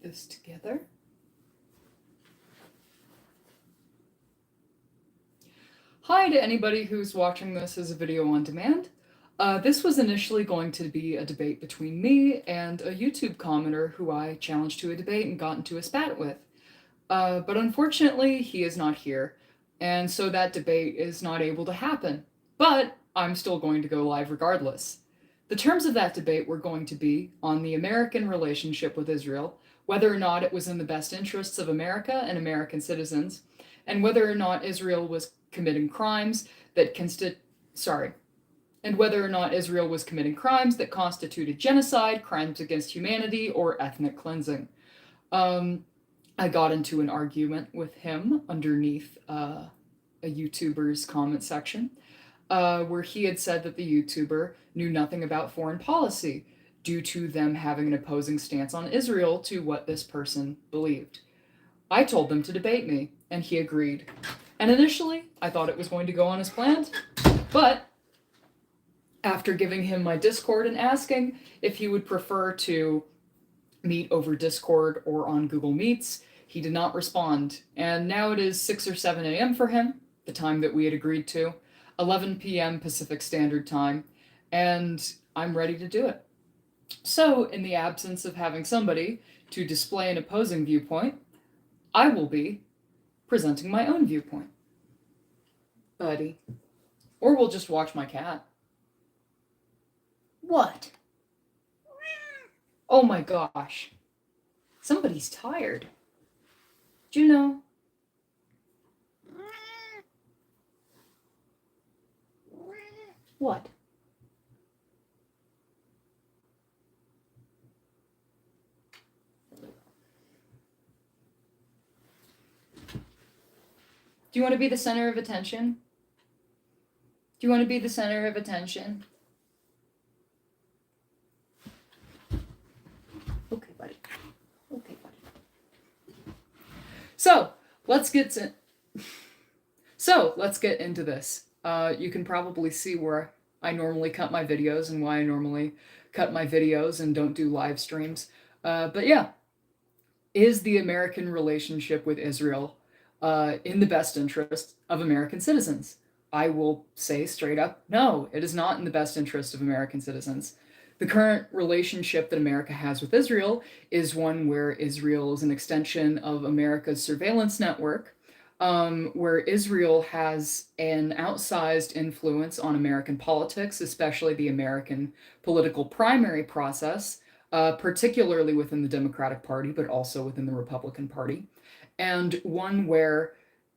this together. Hi to anybody who's watching this as a video on demand. This was initially going to be a debate between me and a YouTube commenter who I challenged to a debate and got into a spat with. But unfortunately, he is not here, and so that debate is not able to happen. But I'm still going to go live regardless. The terms of that debate were going to be on the American relationship with Israel, whether or not it was in the best interests of America and American citizens, and whether or not Israel was committing crimes that constituted genocide, crimes against humanity, or ethnic cleansing. I got into an argument with him underneath a YouTuber's comment section, where he had said that the YouTuber knew nothing about foreign policy due to them having an opposing stance on Israel to what this person believed. I told them to debate me, and he agreed. And initially, I thought it was going to go on as planned, but after giving him my Discord and asking if he would prefer to meet over Discord or on Google Meets, he did not respond. And now it is 6 or 7 a.m. for him, the time that we had agreed to, 11 p.m. Pacific Standard Time, and I'm ready to do it. So, in the absence of having somebody to display an opposing viewpoint, I will be presenting my own viewpoint. Buddy. Or we'll just watch my cat. What? Oh my gosh. Somebody's tired. Do you know? What? Do you want to be the center of attention? Do you want to be the center of attention? Okay, buddy. Okay, buddy. So, let's get into this. You can probably see where I normally cut my videos and why I normally cut my videos and don't do live streams. But yeah, is the American relationship with Israel in the best interest of American citizens? I will say straight up, no, it is not in the best interest of American citizens. The current relationship that America has with Israel is one where Israel is an extension of America's surveillance network, where Israel has an outsized influence on American politics, especially the American political primary process, particularly within the Democratic Party, but also within the Republican Party, and one where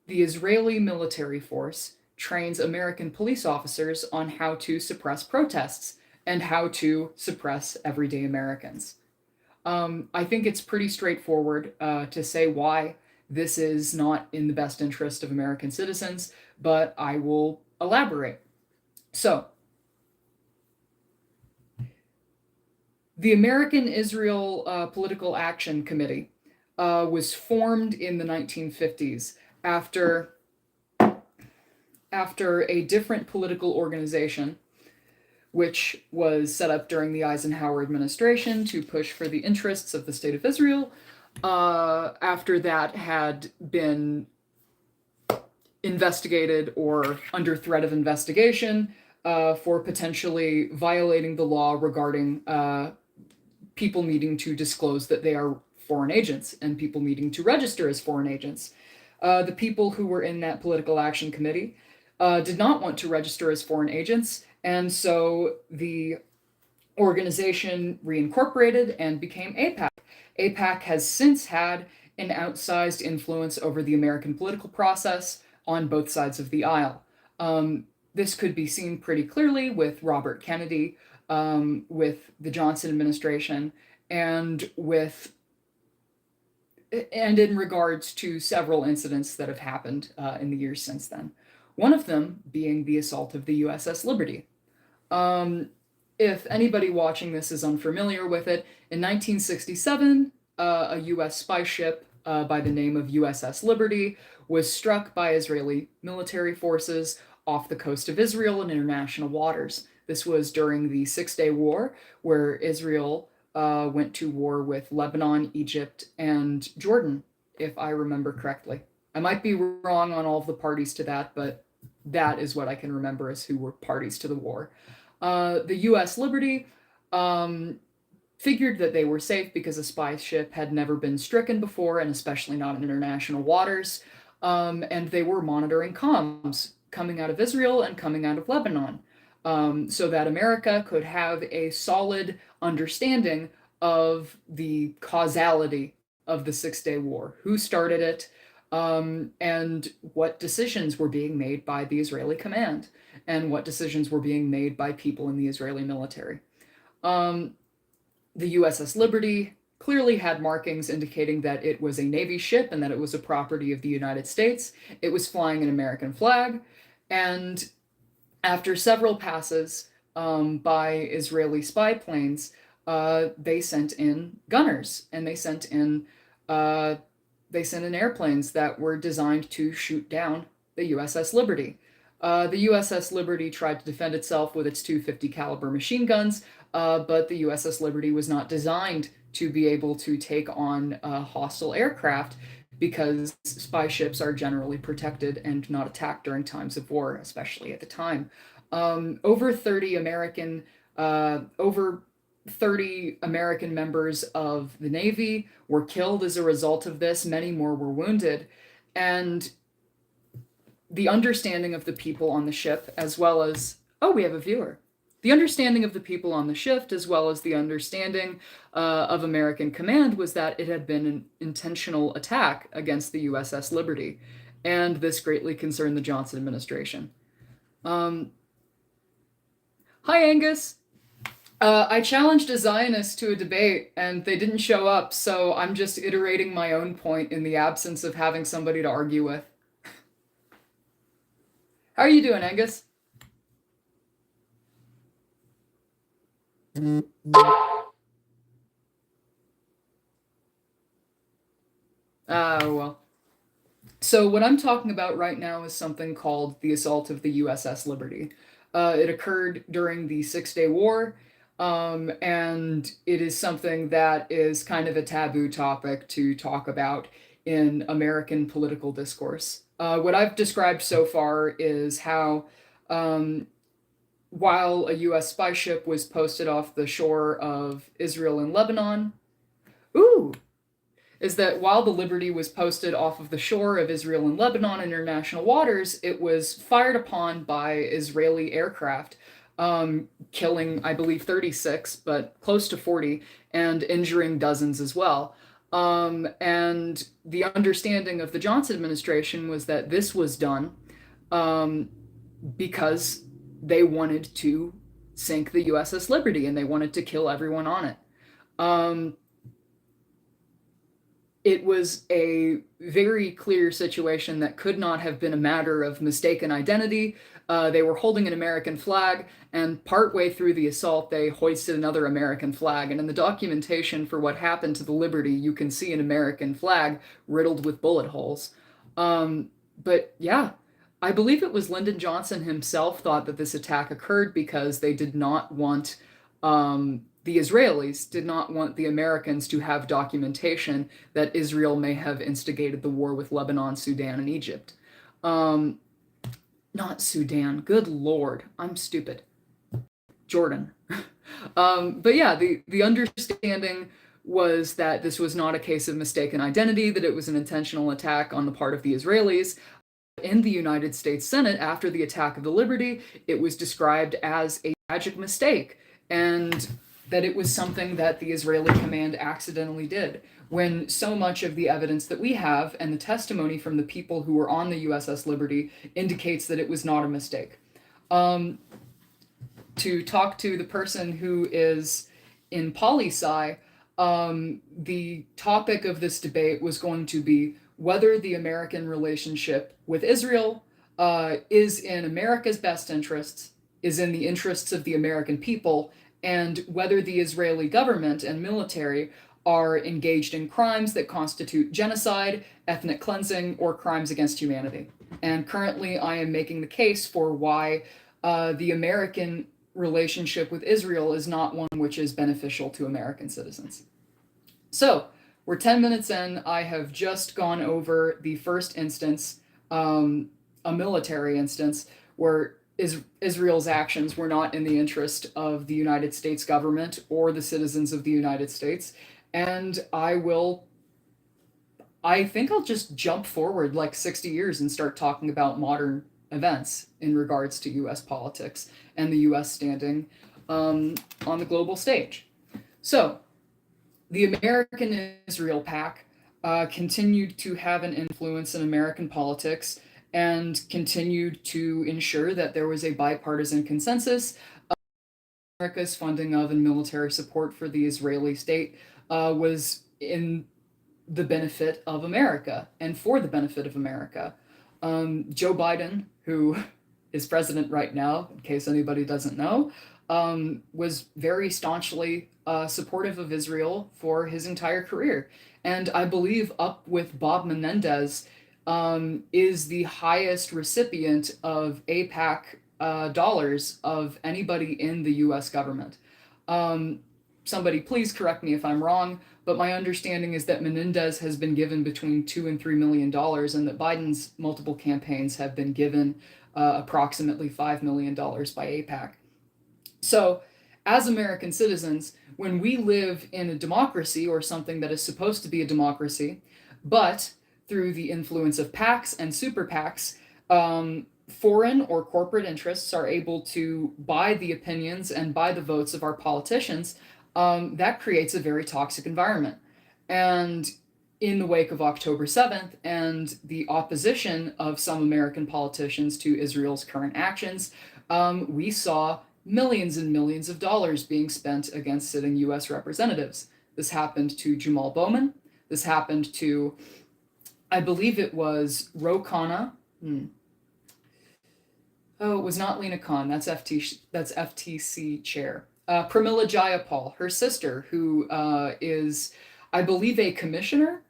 the Israeli military force trains American police officers on how to suppress protests and how to suppress everyday Americans. I think it's pretty straightforward to say why this is not in the best interest of American citizens, but I will elaborate. So, the American Israel Political Action Committee was formed in the 1950s after a different political organization, which was set up during the Eisenhower administration to push for the interests of the State of Israel, after that had been investigated or under threat of investigation for potentially violating the law regarding people needing to disclose that they are foreign agents and people needing to register as foreign agents. The people who were in that political action committee did not want to register as foreign agents, and so the organization reincorporated and became AIPAC. AIPAC has since had an outsized influence over the American political process on both sides of the aisle. This could be seen pretty clearly with Robert Kennedy, with the Johnson administration, and in regards to several incidents that have happened in the years since then. One of them being the assault of the USS Liberty. If anybody watching this is unfamiliar with it, in 1967, a U.S. spy ship by the name of USS Liberty was struck by Israeli military forces off the coast of Israel in international waters. This was during the Six-Day War, where Israel went to war with Lebanon, Egypt, and Jordan, if I remember correctly. I might be wrong on all of the parties to that, but that is what I can remember as who were parties to the war. The U.S. Liberty um, figured that they were safe because a spy ship had never been stricken before, and especially not in international waters. And they were monitoring comms coming out of Israel and coming out of Lebanon, so that America could have a solid understanding of the causality of the Six-Day War, who started it, and what decisions were being made by the Israeli command, and what decisions were being made by people in the Israeli military. Um, the USS Liberty clearly had markings indicating that it was a Navy ship and that it was a property of the United States. It was flying an American flag. And after several passes by Israeli spy planes, they sent in gunners, and uh, they sent in airplanes that were designed to shoot down the USS Liberty. The USS Liberty tried to defend itself with its 250 caliber machine guns, but the USS Liberty was not designed to be able to take on hostile aircraft because spy ships are generally protected and not attacked during times of war, especially at the time. Over 30 American members of the Navy were killed as a result of this. Many more were wounded. And the understanding of the people on the ship, as well as, oh, we have a viewer. The understanding of the people on the ship, as well as the understanding of American command, was that it had been an intentional attack against the USS Liberty. And this greatly concerned the Johnson administration. Hi, Angus. I challenged a Zionist to a debate, and they didn't show up, so I'm just iterating my own point in the absence of having somebody to argue with. How are you doing, Angus? Well. So what I'm talking about right now is something called the assault of the USS Liberty. It occurred during the Six-Day War, and it is something that is kind of a taboo topic to talk about in American political discourse. What I've described so far is how, um, while a U.S. spy ship was posted off the shore of Israel and Lebanon, ooh, is that while the Liberty was posted off of the shore of Israel and Lebanon in international waters, it was fired upon by Israeli aircraft, killing, I believe, 36, but close to 40, and injuring dozens as well. And the understanding of the Johnson administration was that this was done um, because they wanted to sink the USS Liberty and they wanted to kill everyone on it. Um, it was a very clear situation that could not have been a matter of mistaken identity. They were holding an American flag, and partway through the assault, they hoisted another American flag. And in the documentation for what happened to the Liberty, you can see an American flag riddled with bullet holes. But yeah, I believe it was Lyndon Johnson himself thought that this attack occurred because they did not want the Israelis did not want the Americans to have documentation that Israel may have instigated the war with Lebanon, Sudan, and Egypt. Um, Not Sudan. Good Lord, I'm stupid. Jordan. But yeah, the understanding was that this was not a case of mistaken identity, that it was an intentional attack on the part of the Israelis. In the United States Senate, after the attack of the Liberty, it was described as a tragic mistake, and that it was something that the Israeli command accidentally did, when so much of the evidence that we have and the testimony from the people who were on the USS Liberty indicates that it was not a mistake. To talk to the person who is in poli-sci, the topic of this debate was going to be whether the American relationship with Israel is in America's best interests, is in the interests of the American people, and whether the Israeli government and military are engaged in crimes that constitute genocide, ethnic cleansing, or crimes against humanity. And currently, I am making the case for why the American relationship with Israel is not one which is beneficial to American citizens. So, we're 10 minutes in. I have just gone over the first instance, um, a military instance, where Israel's actions were not in the interest of the United States government or the citizens of the United States. And I think I'll just jump forward like 60 years and start talking about modern events in regards to US politics and the US standing on the global stage. So, the American Israel PAC continued to have an influence in American politics and continued to ensure that there was a bipartisan consensus. America's funding of and military support for the Israeli state was in the benefit of America and for the benefit of America. Joe Biden, who is president right now, in case anybody doesn't know, was very staunchly supportive of Israel for his entire career. And I believe, up with Bob Menendez, is the highest recipient of APAC dollars of anybody in the US government. Um, Somebody please correct me if I'm wrong, but my understanding is that Menendez has been given between $2 and $3 million, and that Biden's multiple campaigns have been given approximately $5 million by AIPAC. So, as American citizens, when we live in a democracy or something that is supposed to be a democracy, but through the influence of PACs and super PACs, foreign or corporate interests are able to buy the opinions and buy the votes of our politicians, that creates a very toxic environment. And in the wake of October 7th and the opposition of some American politicians to Israel's current actions, we saw millions and millions of dollars being spent against sitting US representatives. This happened to Jamal Bowman. This happened to, I believe it was Ro Khanna. Oh, it was not Lena Khan. That's FTC chair. Pramila Jayapal, her sister, who is, I believe, a commissioner,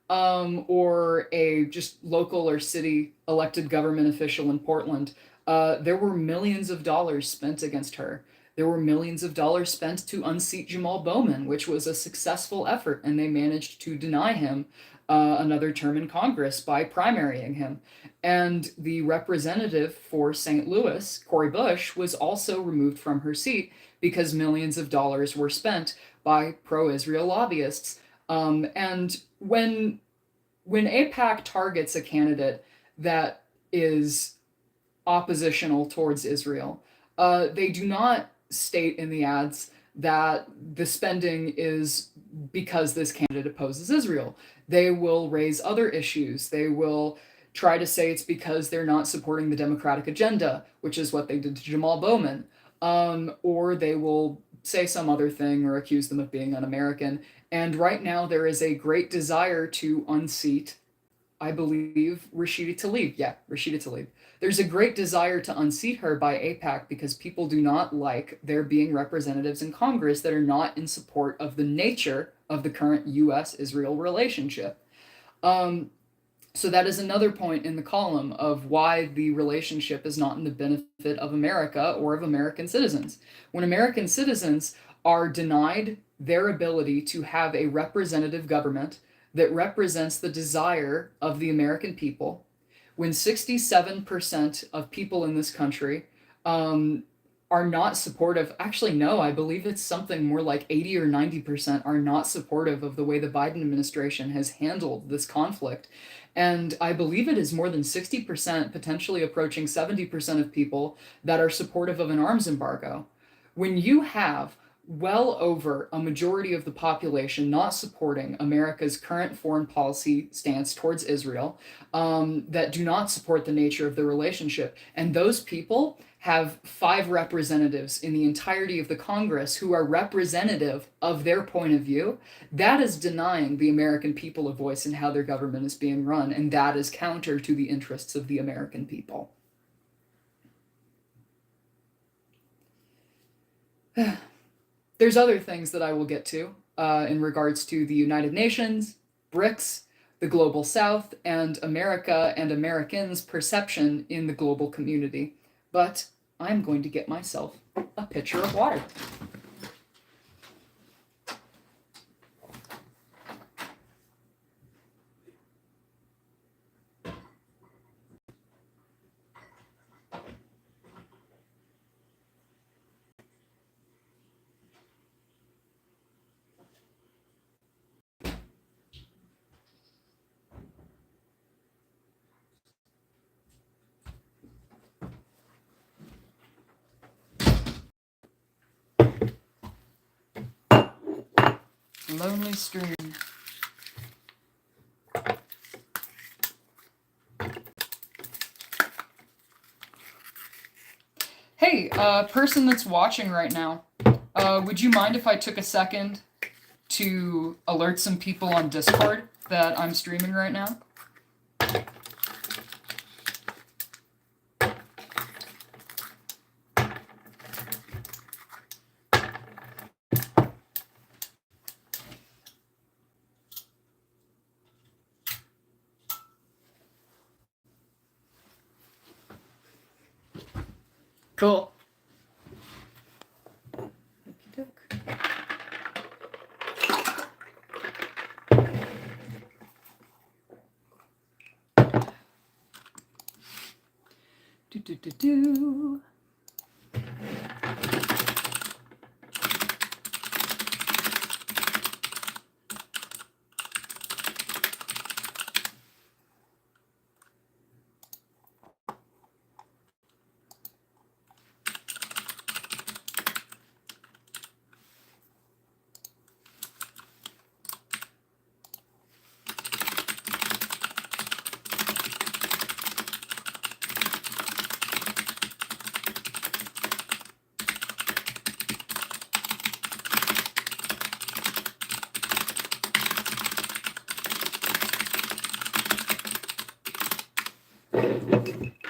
or a just local or city elected government official in Portland. There were millions of dollars spent against her. There were millions of dollars spent to unseat Jamal Bowman, which was a successful effort, and they managed to deny him another term in Congress by primarying him. And the representative for St. Louis, Cori Bush, was also removed from her seat because millions of dollars were spent by pro-Israel lobbyists. And when AIPAC targets a candidate that is oppositional towards Israel, they do not state in the ads that the spending is because this candidate opposes Israel. They will raise other issues. They will try to say it's because they're not supporting the democratic agenda, which is what they did to Jamal Bowman. Or they will say some other thing or accuse them of being un-American. And right now there is a great desire to unseat, I believe, Rashida Tlaib. Yeah, Rashida Tlaib. There's a great desire to unseat her by AIPAC because people do not like there being representatives in Congress that are not in support of the nature of the current US-Israel relationship. Um, so that is another point in the column of why the relationship is not in the benefit of America or of American citizens. When American citizens are denied their ability to have a representative government that represents the desire of the American people, when 67% of people in this country are not supportive. Actually, no, I believe it's something more like 80 or 90% are not supportive of the way the Biden administration has handled this conflict. And I believe it is more than 60%, potentially approaching 70% of people that are supportive of an arms embargo. When you have well over a majority of the population not supporting America's current foreign policy stance towards Israel, that do not support the nature of the relationship. And those people have 5 representatives in the entirety of the Congress who are representative of their point of view. That is denying the American people a voice in how their government is being run. And that is counter to the interests of the American people. There's other things that I will get to in regards to the United Nations, BRICS, the Global South, and America and Americans' perception in the global community. But I'm going to get myself a pitcher of water. Lonely stream. Hey, person that's watching right now, would you mind if I took a second to alert some people on Discord that I'm streaming right now? Cool. Do.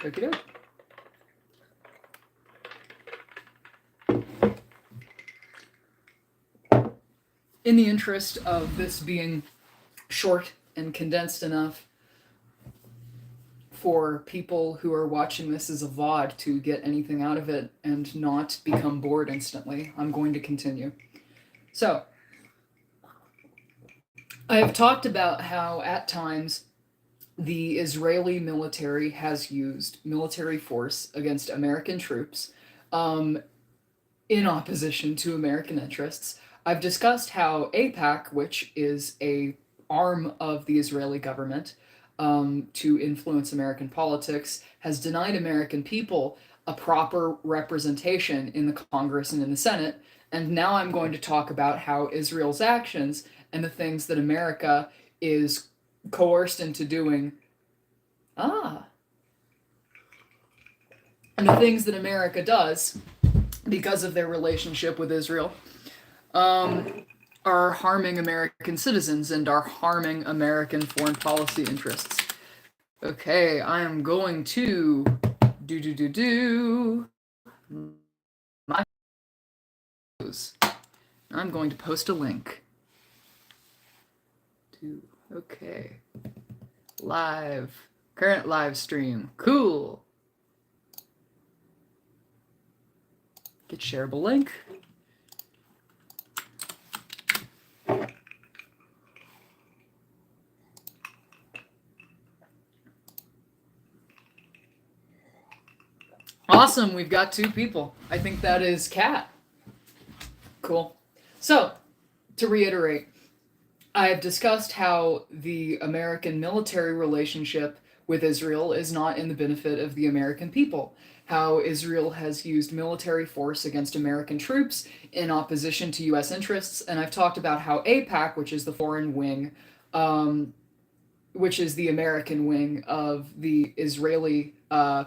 Okie doke. In the interest of this being short and condensed enough for people who are watching this as a VOD to get anything out of it and not become bored instantly, I'm going to continue. So, I have talked about how at times the Israeli military has used military force against American troops in opposition to American interests. I've discussed how AIPAC, which is a arm of the Israeli government to influence American politics, has denied American people a proper representation in the Congress and in the Senate. And now I'm going to talk about how Israel's actions and the things that America is coerced into doing. And the things that America does because of their relationship with Israel are harming American citizens and are harming American foreign policy interests. Okay, I am going to do my videos. I'm going to post a link to live, current live stream. Cool. Get shareable link. Awesome, we've got 2 people. I think that is Kat. Cool. So, to reiterate, I have discussed how the American military relationship with Israel is not in the benefit of the American people. How Israel has used military force against American troops in opposition to U.S. interests. And I've talked about how AIPAC, which is the foreign wing, which is the American wing of the Israeli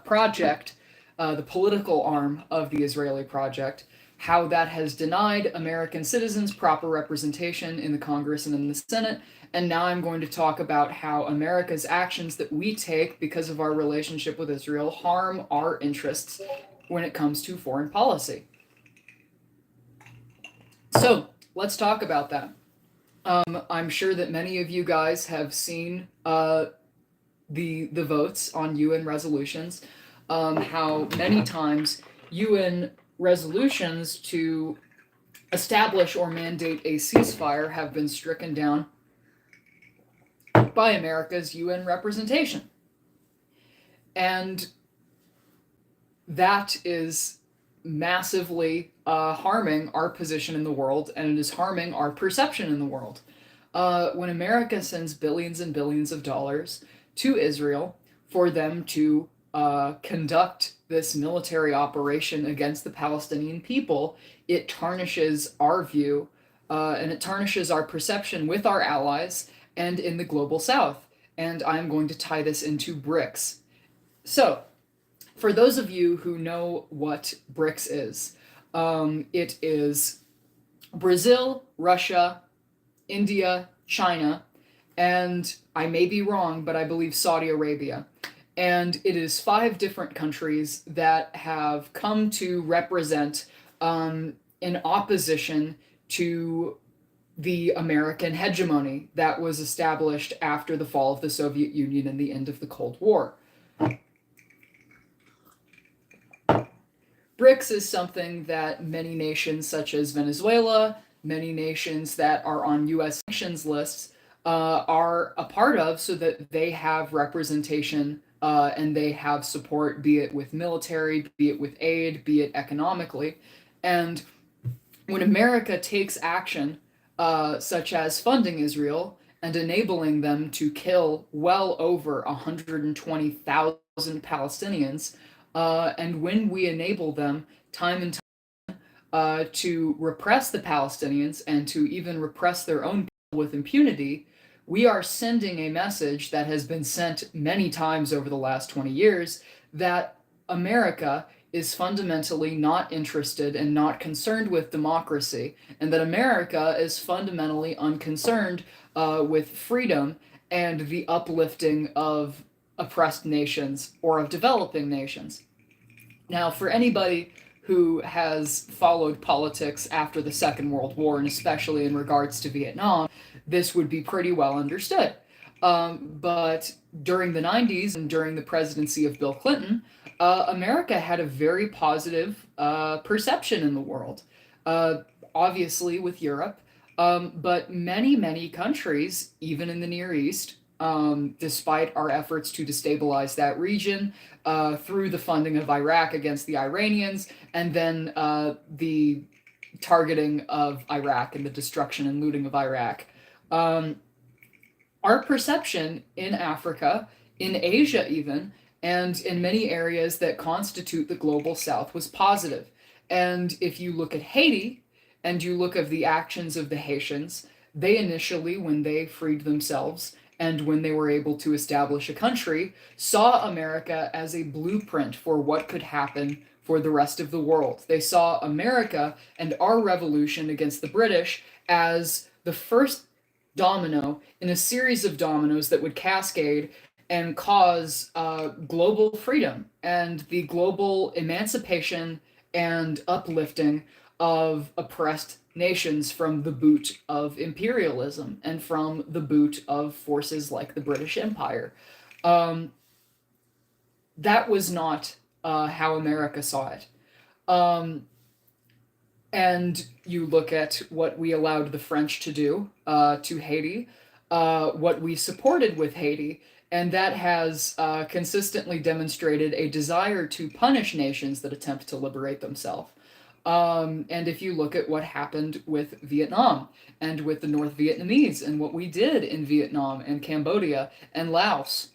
project, the political arm of the Israeli project, how that has denied American citizens proper representation in the Congress and in the Senate. And now I'm going to talk about how America's actions that we take because of our relationship with Israel harm our interests when it comes to foreign policy. So let's talk about that. I'm sure that many of you guys have seen the votes on UN resolutions, how many times UN resolutions to establish or mandate a ceasefire have been stricken down by America's UN representation. And that is massively harming our position in the world, and it is harming our perception in the world. When America sends billions and billions of dollars to Israel for them to conduct this military operation against the Palestinian people, it tarnishes our view and it tarnishes our perception with our allies and in the global south. And I'm going to tie this into BRICS. So, for those of you who know what BRICS is, it is Brazil, Russia, India, China, and I may be wrong, but I believe Saudi Arabia. And it is 5 different countries that have come to represent in opposition to the American hegemony that was established after the fall of the Soviet Union and the end of the Cold War. BRICS is something that many nations, such as Venezuela, many nations that are on U.S. sanctions lists, are a part of, so that they have representation and they have support, be it with military, be it with aid, be it economically. And when America takes action, such as funding Israel and enabling them to kill well over 120,000 Palestinians, and when we enable them time and time to repress the Palestinians and to even repress their own people with impunity, we are sending a message that has been sent many times over the last 20 years that America is fundamentally not interested and not concerned with democracy, and that America is fundamentally unconcerned with freedom and the uplifting of oppressed nations or of developing nations. Now, for anybody who has followed politics after the Second World War, and especially in regards to Vietnam, this would be pretty well understood. But during the 90s and during the presidency of Bill Clinton, America had a very positive perception in the world, obviously with Europe, but many, many countries, even in the Near East, despite our efforts to destabilize that region through the funding of Iraq against the Iranians, and then the targeting of Iraq and the destruction and looting of Iraq. Our perception in Africa, in Asia even, and in many areas that constitute the global south was positive. And if you look at Haiti and you look at the actions of the Haitians, they initially, when they freed themselves and when they were able to establish a country, saw America as a blueprint for what could happen for the rest of the world. They saw America and our revolution against the British as the first domino in a series of dominoes that would cascade and cause global freedom and the global emancipation and uplifting of oppressed nations from the boot of imperialism and from the boot of forces like the British Empire. That was not how America saw it. And you look at what we allowed the French to do to Haiti, what we supported with Haiti, and that has consistently demonstrated a desire to punish nations that attempt to liberate themselves. And if you look at what happened with Vietnam and with the North Vietnamese and what we did in Vietnam and Cambodia and Laos,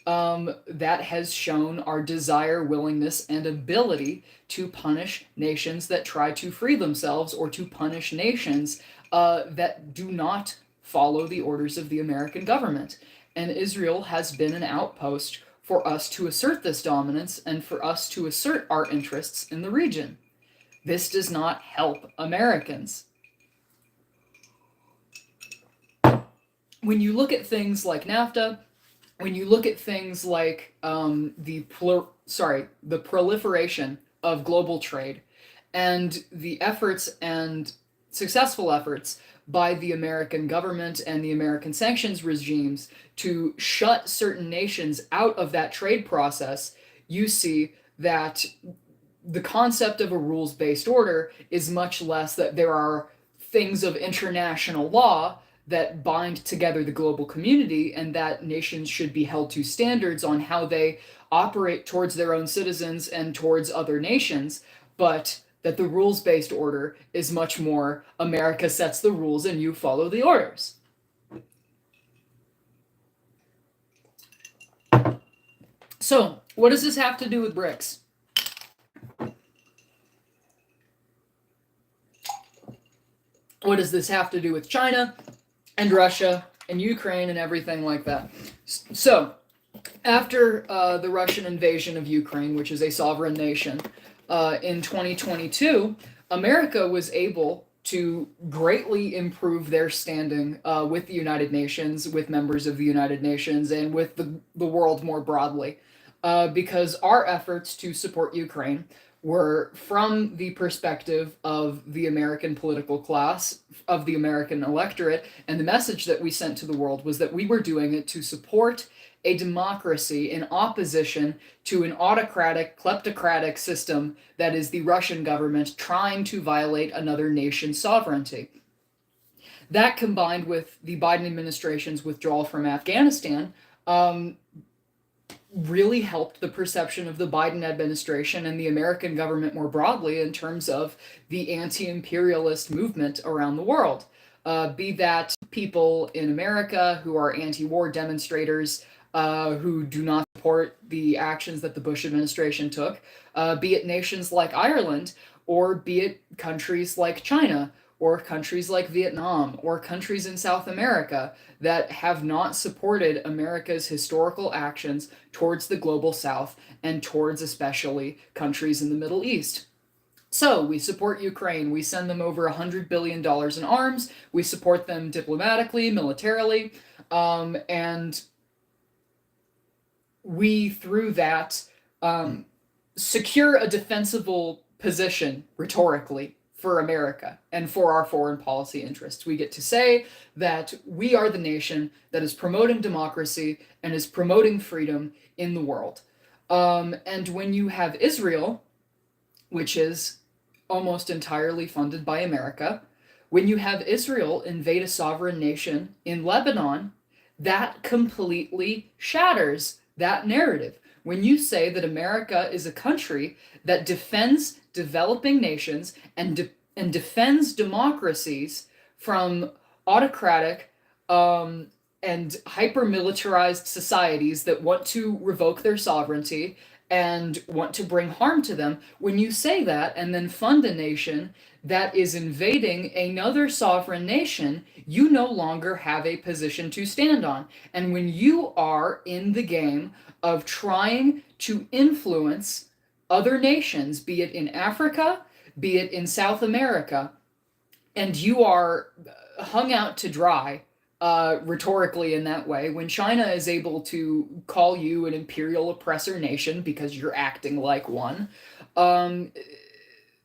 that has shown our desire, willingness, and ability to punish nations that try to free themselves or to punish nations that do not follow the orders of the American government. And Israel has been an outpost for us to assert this dominance and for us to assert our interests in the region. This does not help Americans. When you look at things like NAFTA, when you look at things like the proliferation of global trade and the efforts and successful efforts by the American government and the American sanctions regimes to shut certain nations out of that trade process, you see that the concept of a rules-based order is much less that there are things of international law that bind together the global community, and that nations should be held to standards on how they operate towards their own citizens and towards other nations, but that the rules-based order is much more America sets the rules and you follow the orders. So, what does this have to do with BRICS? What does this have to do with China and Russia and Ukraine and everything like that? So, after the Russian invasion of Ukraine, which is a sovereign nation, in 2022, America was able to greatly improve their standing with the United Nations, with members of the United Nations, and with the world more broadly, because our efforts to support Ukraine were from the perspective of the American political class, of the American electorate, and the message that we sent to the world was that we were doing it to support a democracy in opposition to an autocratic, kleptocratic system that is the Russian government trying to violate another nation's sovereignty. That, combined with the Biden administration's withdrawal from Afghanistan, really helped the perception of the Biden administration and the American government more broadly in terms of the anti-imperialist movement around the world. Be that people in America who are anti-war demonstrators, who do not support the actions that the Bush administration took, be it nations like Ireland, or be it countries like China, or countries like Vietnam, or countries in South America that have not supported America's historical actions towards the global South and towards especially countries in the Middle East. So we support Ukraine. We send them over $100 billion in arms. We support them diplomatically, militarily, and we, through that, secure a defensible position rhetorically for America and for our foreign policy interests. We get to say that we are the nation that is promoting democracy and is promoting freedom in the world. And when you have Israel, which is almost entirely funded by America, when you have Israel invade a sovereign nation in Lebanon, that completely shatters that narrative. When you say that America is a country that defends developing nations and defends democracies from autocratic and hyper-militarized societies that want to revoke their sovereignty and want to bring harm to them, when you say that and then fund a nation that is invading another sovereign nation, you no longer have a position to stand on. And when you are in the game of trying to influence other nations, be it in Africa, be it in South America, and you are hung out to dry rhetorically in that way, when China is able to call you an imperial oppressor nation because you're acting like one,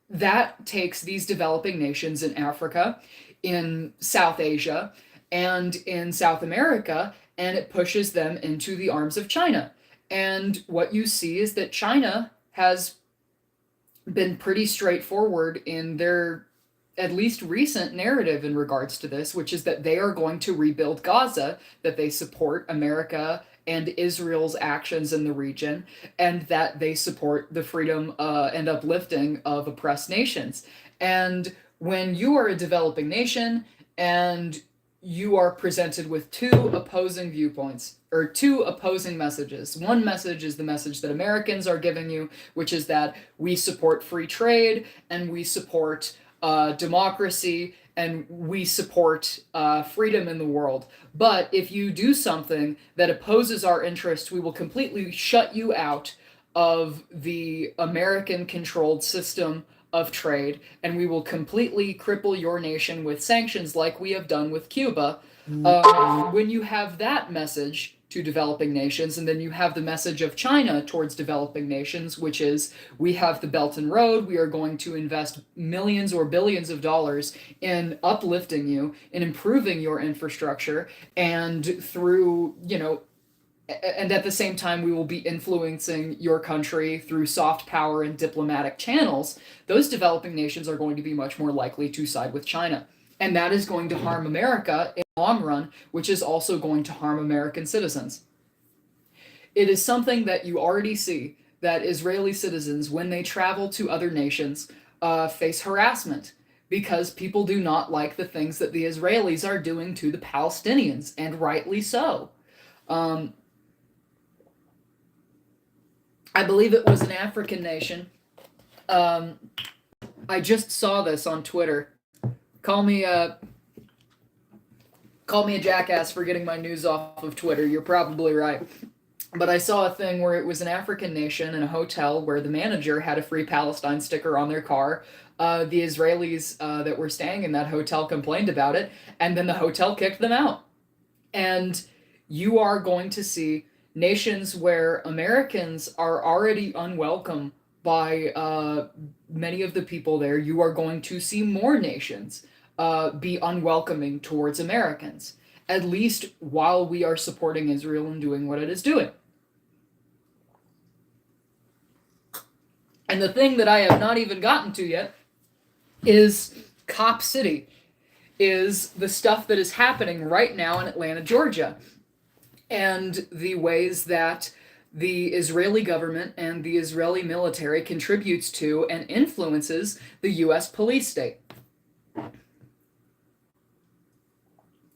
that takes these developing nations in Africa, in South Asia, and in South America, and it pushes them into the arms of China. And what you see is that China has been pretty straightforward in their at least recent narrative in regards to this, which is that they are going to rebuild Gaza, that they support America and Israel's actions in the region, and that they support the freedom and uplifting of oppressed nations. And when you are a developing nation and you are presented with two opposing viewpoints, or two opposing messages. One message is the message that Americans are giving you, which is that we support free trade and we support democracy and we support freedom in the world. But if you do something that opposes our interests, we will completely shut you out of the American-controlled system of trade, and we will completely cripple your nation with sanctions like we have done with Cuba. When you have that message to developing nations, and then you have the message of China towards developing nations, which is, we have the Belt and Road, we are going to invest millions or billions of dollars in uplifting you, in improving your infrastructure, and through, and at the same time we will be influencing your country through soft power and diplomatic channels, those developing nations are going to be much more likely to side with China. And that is going to harm America in the long run, which is also going to harm American citizens. It is something that you already see that Israeli citizens, when they travel to other nations, face harassment because people do not like the things that the Israelis are doing to the Palestinians, and rightly so. Um, I believe it was an African nation. Um, I just saw this on Twitter. Call me a call me a jackass for getting my news off of Twitter. You're probably right. But I saw a thing where it was an African nation in a hotel where the manager had a Free Palestine sticker on their car. The Israelis that were staying in that hotel complained about it, and then the hotel kicked them out. And you are going to see nations where Americans are already unwelcome by many of the people there. You are going to see more nations be unwelcoming towards Americans, at least while we are supporting Israel and doing what it is doing. And the thing that I have not even gotten to yet is Cop City, is the stuff that is happening right now in Atlanta, Georgia, and the ways that the Israeli government and the Israeli military contributes to and influences the U.S. police state.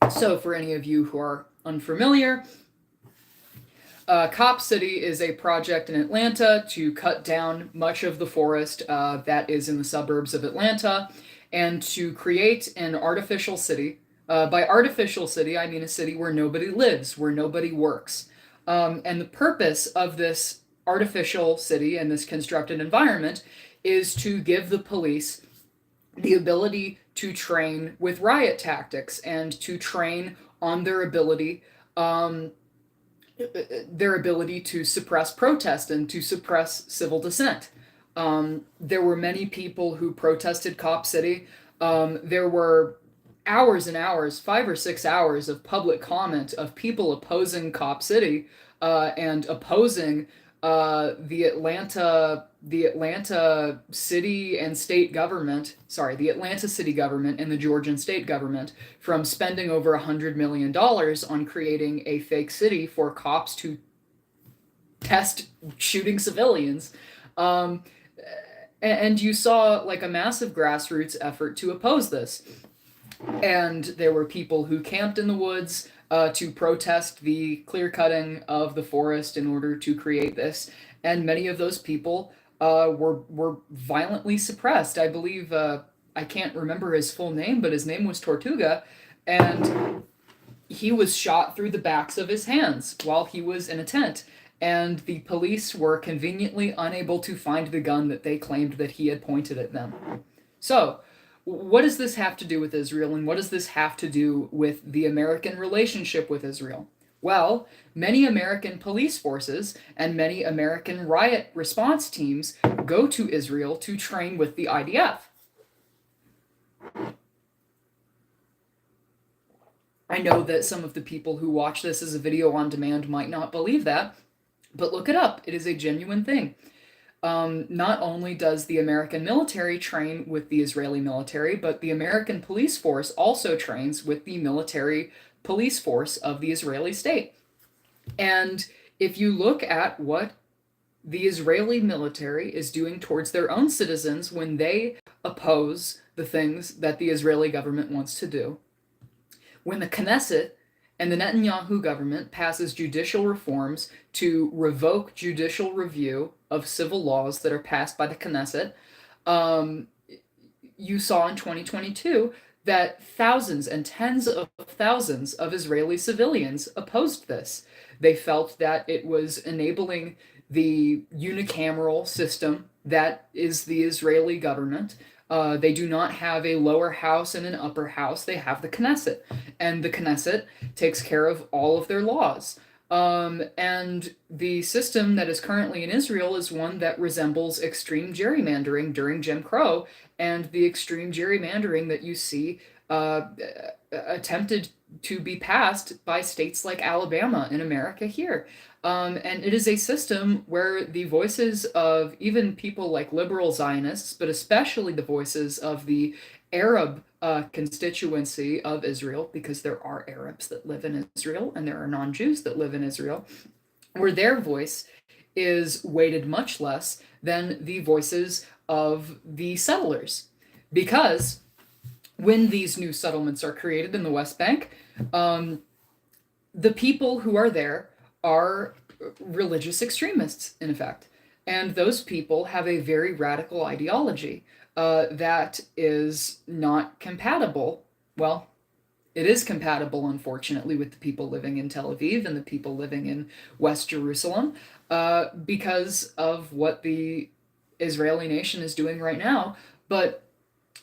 So, for any of you who are unfamiliar, Cop City is a project in Atlanta to cut down much of the forest that is in the suburbs of Atlanta and to create an artificial city. By artificial city, I mean a city where nobody lives, where nobody works. And the purpose of this artificial city and this constructed environment is to give the police the ability to train with riot tactics and to train on their ability to suppress protest and to suppress civil dissent. There were many people who protested Cop City. There were hours and hours, 5 or 6 hours of public comment of people opposing Cop City and opposing the Atlanta city and state government, the Atlanta city government and the Georgian state government from spending over $100 million on creating a fake city for cops to test shooting civilians. And you saw like a massive grassroots effort to oppose this. And there were people who camped in the woods to protest the clear cutting of the forest in order to create this. And many of those people were violently suppressed. I believe, I can't remember his full name, but his name was Tortuga. And he was shot through the backs of his hands while he was in a tent. And the police were conveniently unable to find the gun that they claimed that he had pointed at them. So, what does this have to do with Israel, and what does this have to do with the American relationship with Israel? Well, many American police forces and many American riot response teams go to Israel to train with the IDF. I know that some of the people who watch this as a video on demand might not believe that, but look it up. It is a genuine thing. Not only does the American military train with the Israeli military, but the American police force also trains with the military police force of the Israeli state. And if you look at what the Israeli military is doing towards their own citizens when they oppose the things that the Israeli government wants to do, when the Knesset and the Netanyahu government passes judicial reforms to revoke judicial review of civil laws that are passed by the Knesset, you saw in 2022 that thousands and tens of thousands of Israeli civilians opposed this. They felt that it was enabling the unicameral system that is the Israeli government. They do not have a lower house and an upper house. They have the Knesset. And the Knesset takes care of all of their laws. And the system that is currently in Israel is one that resembles extreme gerrymandering during Jim Crow and the extreme gerrymandering that you see attempted to be passed by states like Alabama in America here. And it is a system where the voices of even people like liberal Zionists, but especially the voices of the Arab constituency of Israel, because there are Arabs that live in Israel and there are non Jews that live in Israel, where their voice is weighted much less than the voices of the settlers. Because when these new settlements are created in the West Bank, um, the people who are there are religious extremists, in effect. And those people have a very radical ideology that is not compatible. Well, it is compatible, unfortunately, with the people living in Tel Aviv and the people living in West Jerusalem because of what the Israeli nation is doing right now. But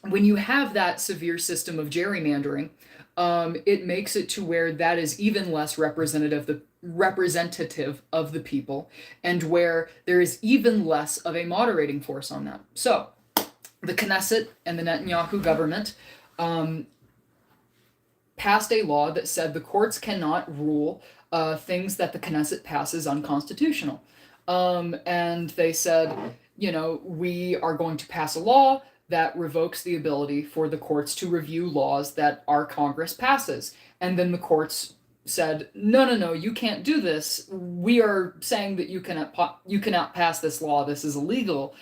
when you have that severe system of gerrymandering, it makes it to where that is even less representative of the people, and where there is even less of a moderating force on that. So, the Knesset and the Netanyahu government passed a law that said the courts cannot rule things that the Knesset passes unconstitutional. And they said, we are going to pass a law that revokes the ability for the courts to review laws that our Congress passes. And then the courts said, no, no, no, you can't do this. We are saying that you cannot pass this law. This is illegal.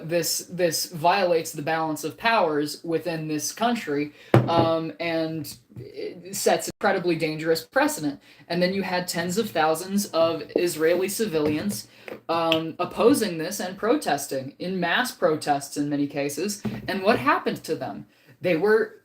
This violates the balance of powers within this country, and it sets an incredibly dangerous precedent. And then you had tens of thousands of Israeli civilians opposing this and protesting in mass protests in many cases. And what happened to them? They were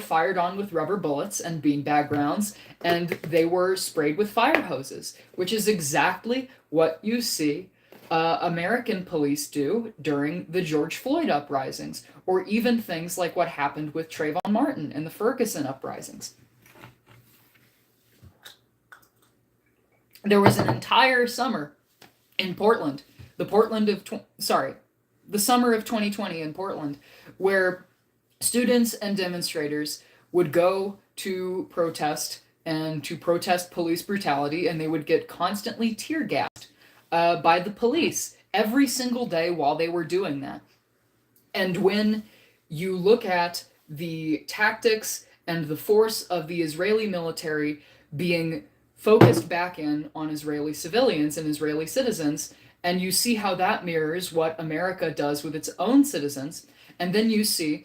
fired on with rubber bullets and beanbag rounds, and they were sprayed with fire hoses, which is exactly what you see American police do during the George Floyd uprisings, or even things like what happened with Trayvon Martin and the Ferguson uprisings. There was an entire summer in Portland, the summer of 2020 in Portland, where students and demonstrators would go to protest and to protest police brutality, and they would get constantly tear gassed by the police every single day while they were doing that. And when you look at the tactics and the force of the Israeli military being focused back in on Israeli civilians and Israeli citizens, and you see how that mirrors what America does with its own citizens, and then you see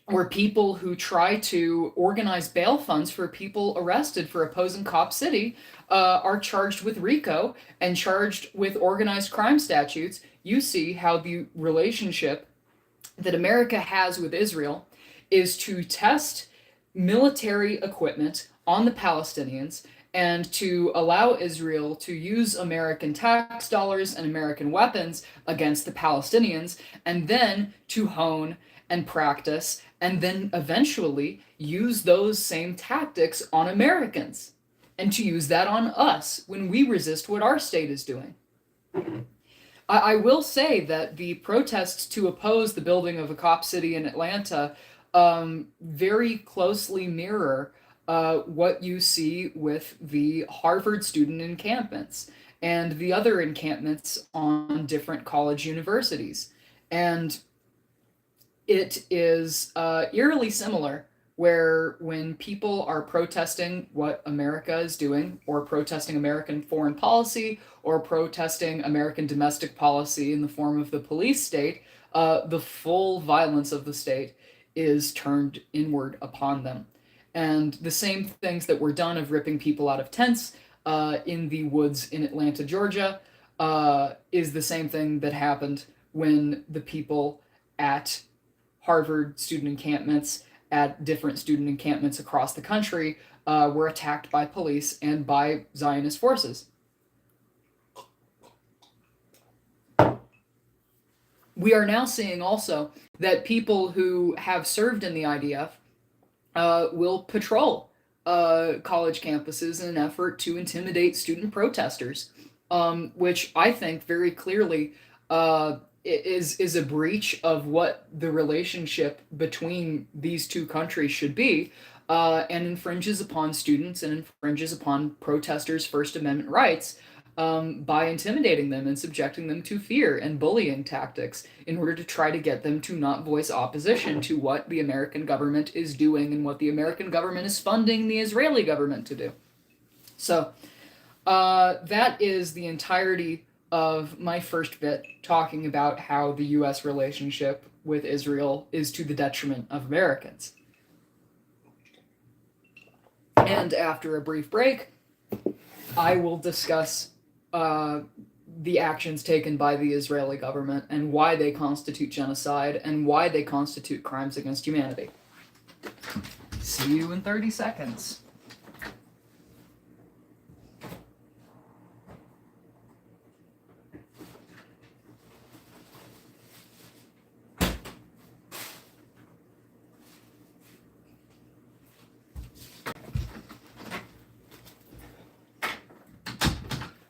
where people who try to organize bail funds for people arrested for opposing Cop City are charged with RICO and charged with organized crime statutes. You see how the relationship that America has with Israel is to test military equipment on the Palestinians and to allow Israel to use American tax dollars and American weapons against the Palestinians, and then to hone and practice and then eventually use those same tactics on Americans, and to use that on us when we resist what our state is doing. I will say that the protests to oppose the building of a cop city in Atlanta very closely mirror what you see with the Harvard student encampments and the other encampments on different college universities. And it is eerily similar, where when people are protesting what America is doing, or protesting American foreign policy, or protesting American domestic policy in the form of the police state, the full violence of the state is turned inward upon them. And the same things that were done of ripping people out of tents in the woods in Atlanta, Georgia, is the same thing that happened when the people at Harvard student encampments, at different student encampments across the country, were attacked by police and by Zionist forces. We are now seeing also that people who have served in the IDF will patrol college campuses in an effort to intimidate student protesters, which I think very clearly is a breach of what the relationship between these two countries should be, and infringes upon students and infringes upon protesters' First Amendment rights, by intimidating them and subjecting them to fear and bullying tactics in order to try to get them to not voice opposition to what the American government is doing and what the American government is funding the Israeli government to do. So that is the entirety of my first bit, talking about how the U.S. relationship with Israel is to the detriment of Americans. And after a brief break, I will discuss the actions taken by the Israeli government and why they constitute genocide and why they constitute crimes against humanity. See you in 30 seconds.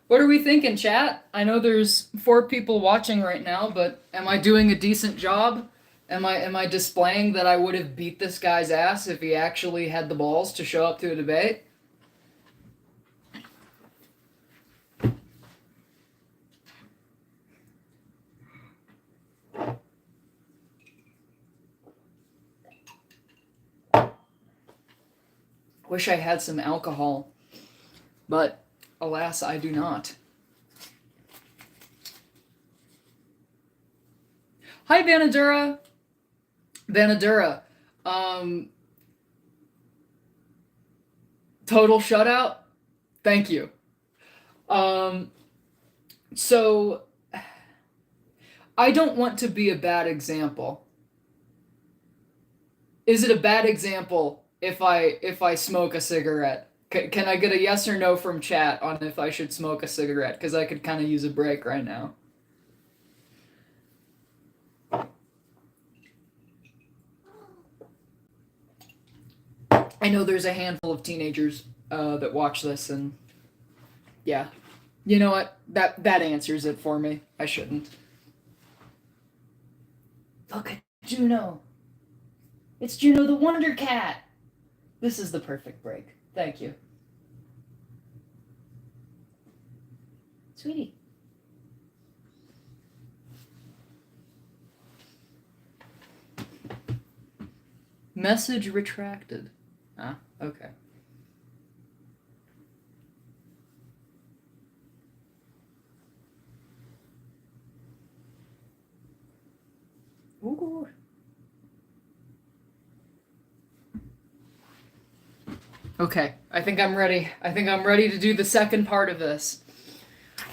What are we thinking, chat? I know there's 4 people watching right now, but am I doing a decent job? Am I displaying that I would have beat this guy's ass if he actually had the balls to show up to a debate? Wish I had some alcohol, but alas, I do not. Hi, Vanadura. Vanadura. Total shutout? Thank you. So, I don't want to be a bad example. Is it a bad example if I smoke a cigarette? Can I get a yes or no from chat on if I should smoke a cigarette? Because I could kind of use a break right now. I know there's a handful of teenagers that watch this, and yeah. You know what? That answers it for me. I shouldn't. Look at Juno. It's Juno the Wonder Cat. This is the perfect break. Thank you. Sweetie. Message retracted. Ah, okay. Ooh. Okay, I think I'm ready. I think I'm ready to do the second part of this.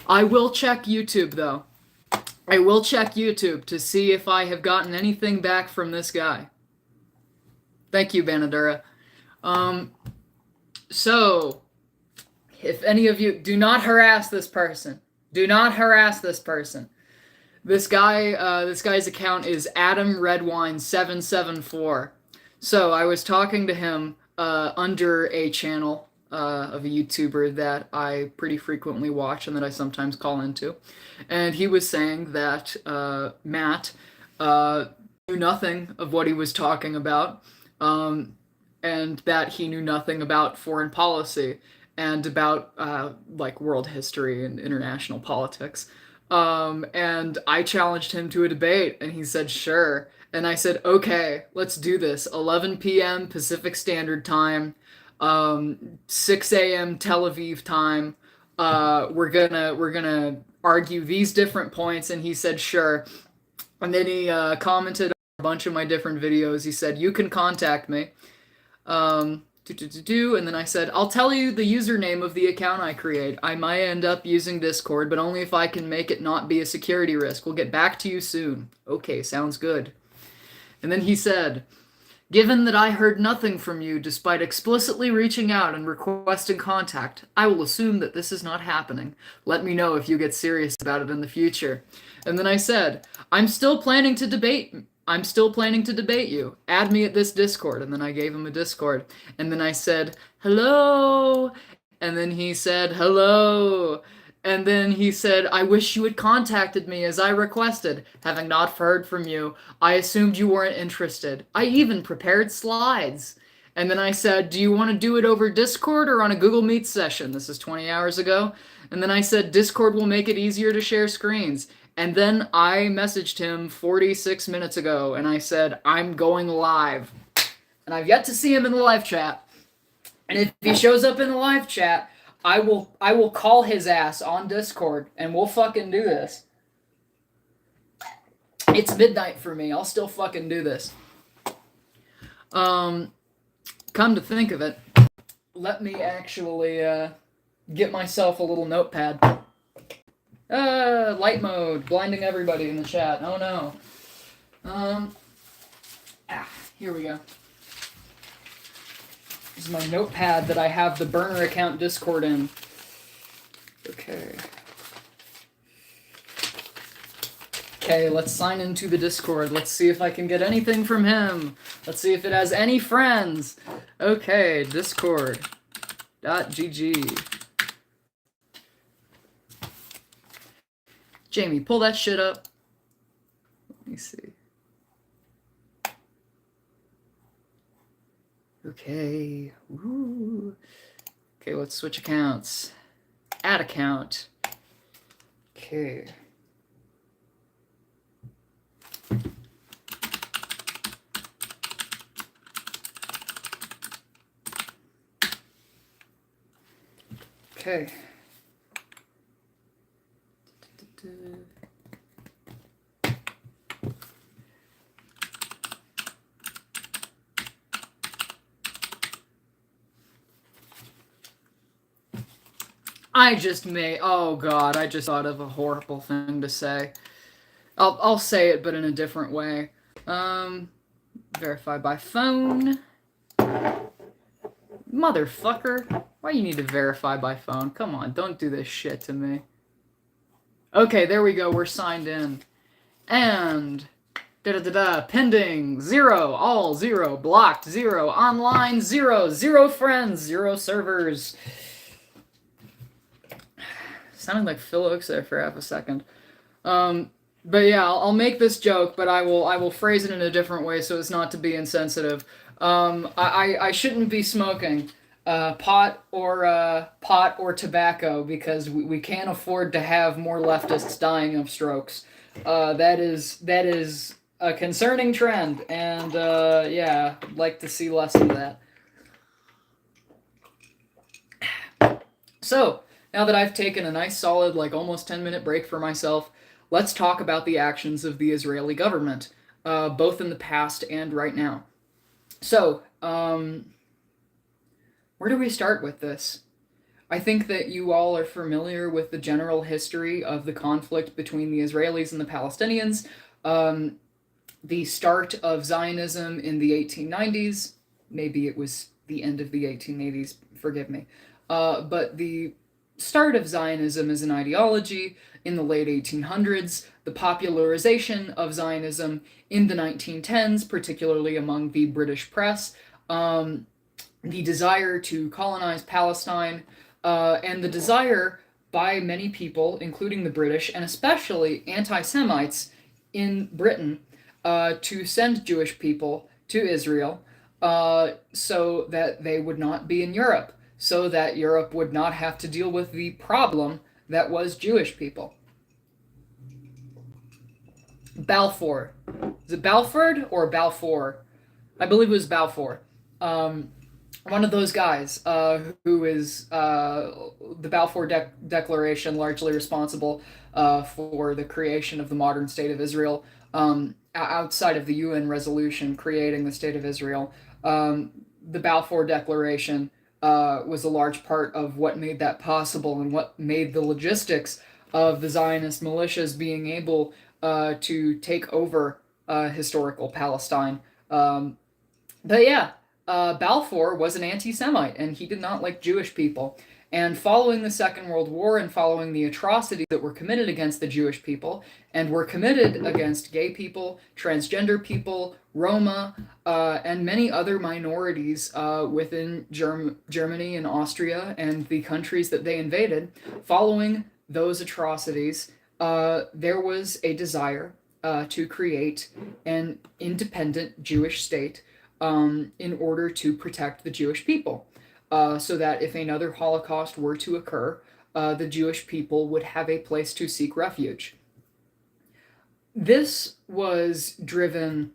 I will check YouTube, though. I will check YouTube to see if I have gotten anything back from this guy. Thank you, Banadura. So, if any of you... Do not harass this person. Do not harass this person. This guy's account is AdamRedwine774. So, I was talking to him under a channel of a YouTuber that I pretty frequently watch and that I sometimes call into. And he was saying that Matt knew nothing of what he was talking about, and that he knew nothing about foreign policy and about like world history and international politics. And I challenged him to a debate, and he said, sure. And I said, okay, let's do this. 11 p.m. Pacific Standard Time, 6 a.m. Tel Aviv time. We're gonna argue these different points. And he said, sure. And then he commented on a bunch of my different videos. He said, you can contact me. And then I said, I'll tell you the username of the account I create. I might end up using Discord, but only if I can make it not be a security risk. We'll get back to you soon. Okay, sounds good. And then he said, given that I heard nothing from you despite explicitly reaching out and requesting contact, I will assume that this is not happening. Let me know if you get serious about it in the future. And then I said, I'm still planning to debate you. Add me at this Discord. And then I gave him a Discord. And then I said, hello. And then he said, hello. And then he said, I wish you had contacted me as I requested. Having not heard from you, I assumed you weren't interested. I even prepared slides. And then I said, do you want to do it over Discord or on a Google Meet session? This is 20 hours ago. And then I said, Discord will make it easier to share screens. And then I messaged him 46 minutes ago and I said, I'm going live. And I've yet to see him in the live chat. And if he shows up in the live chat, I will call his ass on Discord and we'll fucking do this. It's midnight for me. I'll still fucking do this. Come to think of it, let me actually get myself a little notepad. Light mode, blinding everybody in the chat. Oh no. Here we go. This is my notepad that I have the burner account Discord in. Okay. Okay, let's sign into the Discord. Let's see if I can get anything from him. Let's see if it has any friends. Okay, Discord.gg. Jamie, pull that shit up. Let me see. Okay. Ooh. Okay, let's switch accounts. Add account. Okay. Okay. Oh god, I just thought of a horrible thing to say. I'll say it, but in a different way. Verify by phone. Motherfucker. Why you need to verify by phone? Come on, don't do this shit to me. Okay, there we go, we're signed in. And pending 0, all 0, blocked 0, online 0, 0 friends, 0 servers. Sounded like Phil Oaks there for half a second. But yeah, I'll make this joke, but I will phrase it in a different way so as not to be insensitive. I shouldn't be smoking pot or tobacco because we can't afford to have more leftists dying of strokes. That is a concerning trend, and yeah, I'd like to see less of that. So, now that I've taken a nice solid, like almost 10-minute break for myself, let's talk about the actions of the Israeli government, both in the past and right now. So, where do we start with this? I think that you all are familiar with the general history of the conflict between the Israelis and the Palestinians. The start of Zionism in the 1890s, maybe it was the end of the 1880s, forgive me, but the start of Zionism as an ideology in the late 1800s, the popularization of Zionism in the 1910s, particularly among the British press, the desire to colonize Palestine, and the desire by many people, including the British, and especially anti-Semites in Britain, to send Jewish people to Israel so that they would not be in Europe, so that Europe would not have to deal with the problem that was Jewish people. Balfour. Is it Balford or Balfour? I believe it was Balfour. One of those guys who is the Balfour Declaration, largely responsible for the creation of the modern state of Israel, outside of the UN resolution creating the state of Israel. The Balfour Declaration was a large part of what made that possible and what made the logistics of the Zionist militias being able to take over historical Palestine. But yeah, Balfour was an anti-Semite, and he did not like Jewish people. And following the Second World War and following the atrocities that were committed against the Jewish people, and were committed against gay people, transgender people, Roma, and many other minorities within Germany and Austria and the countries that they invaded, following those atrocities, there was a desire to create an independent Jewish state in order to protect the Jewish people, so that if another Holocaust were to occur, the Jewish people would have a place to seek refuge. This was driven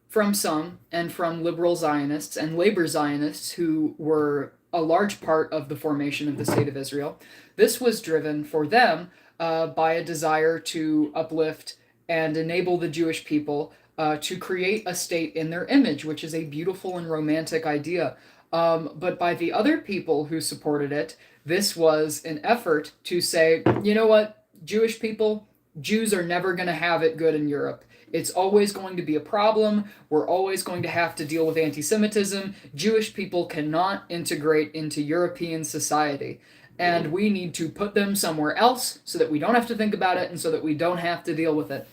from some and from liberal Zionists and labor Zionists who were a large part of the formation of the State of Israel. This was driven for them by a desire to uplift and enable the Jewish people to create a state in their image, which is a beautiful and romantic idea. But by the other people who supported it, this was an effort to say, you know what, Jewish people, Jews are never going to have it good in Europe. It's always going to be a problem. We're always going to have to deal with anti Semitism. Jewish people cannot integrate into European society. And we need to put them somewhere else so that we don't have to think about it and so that we don't have to deal with it.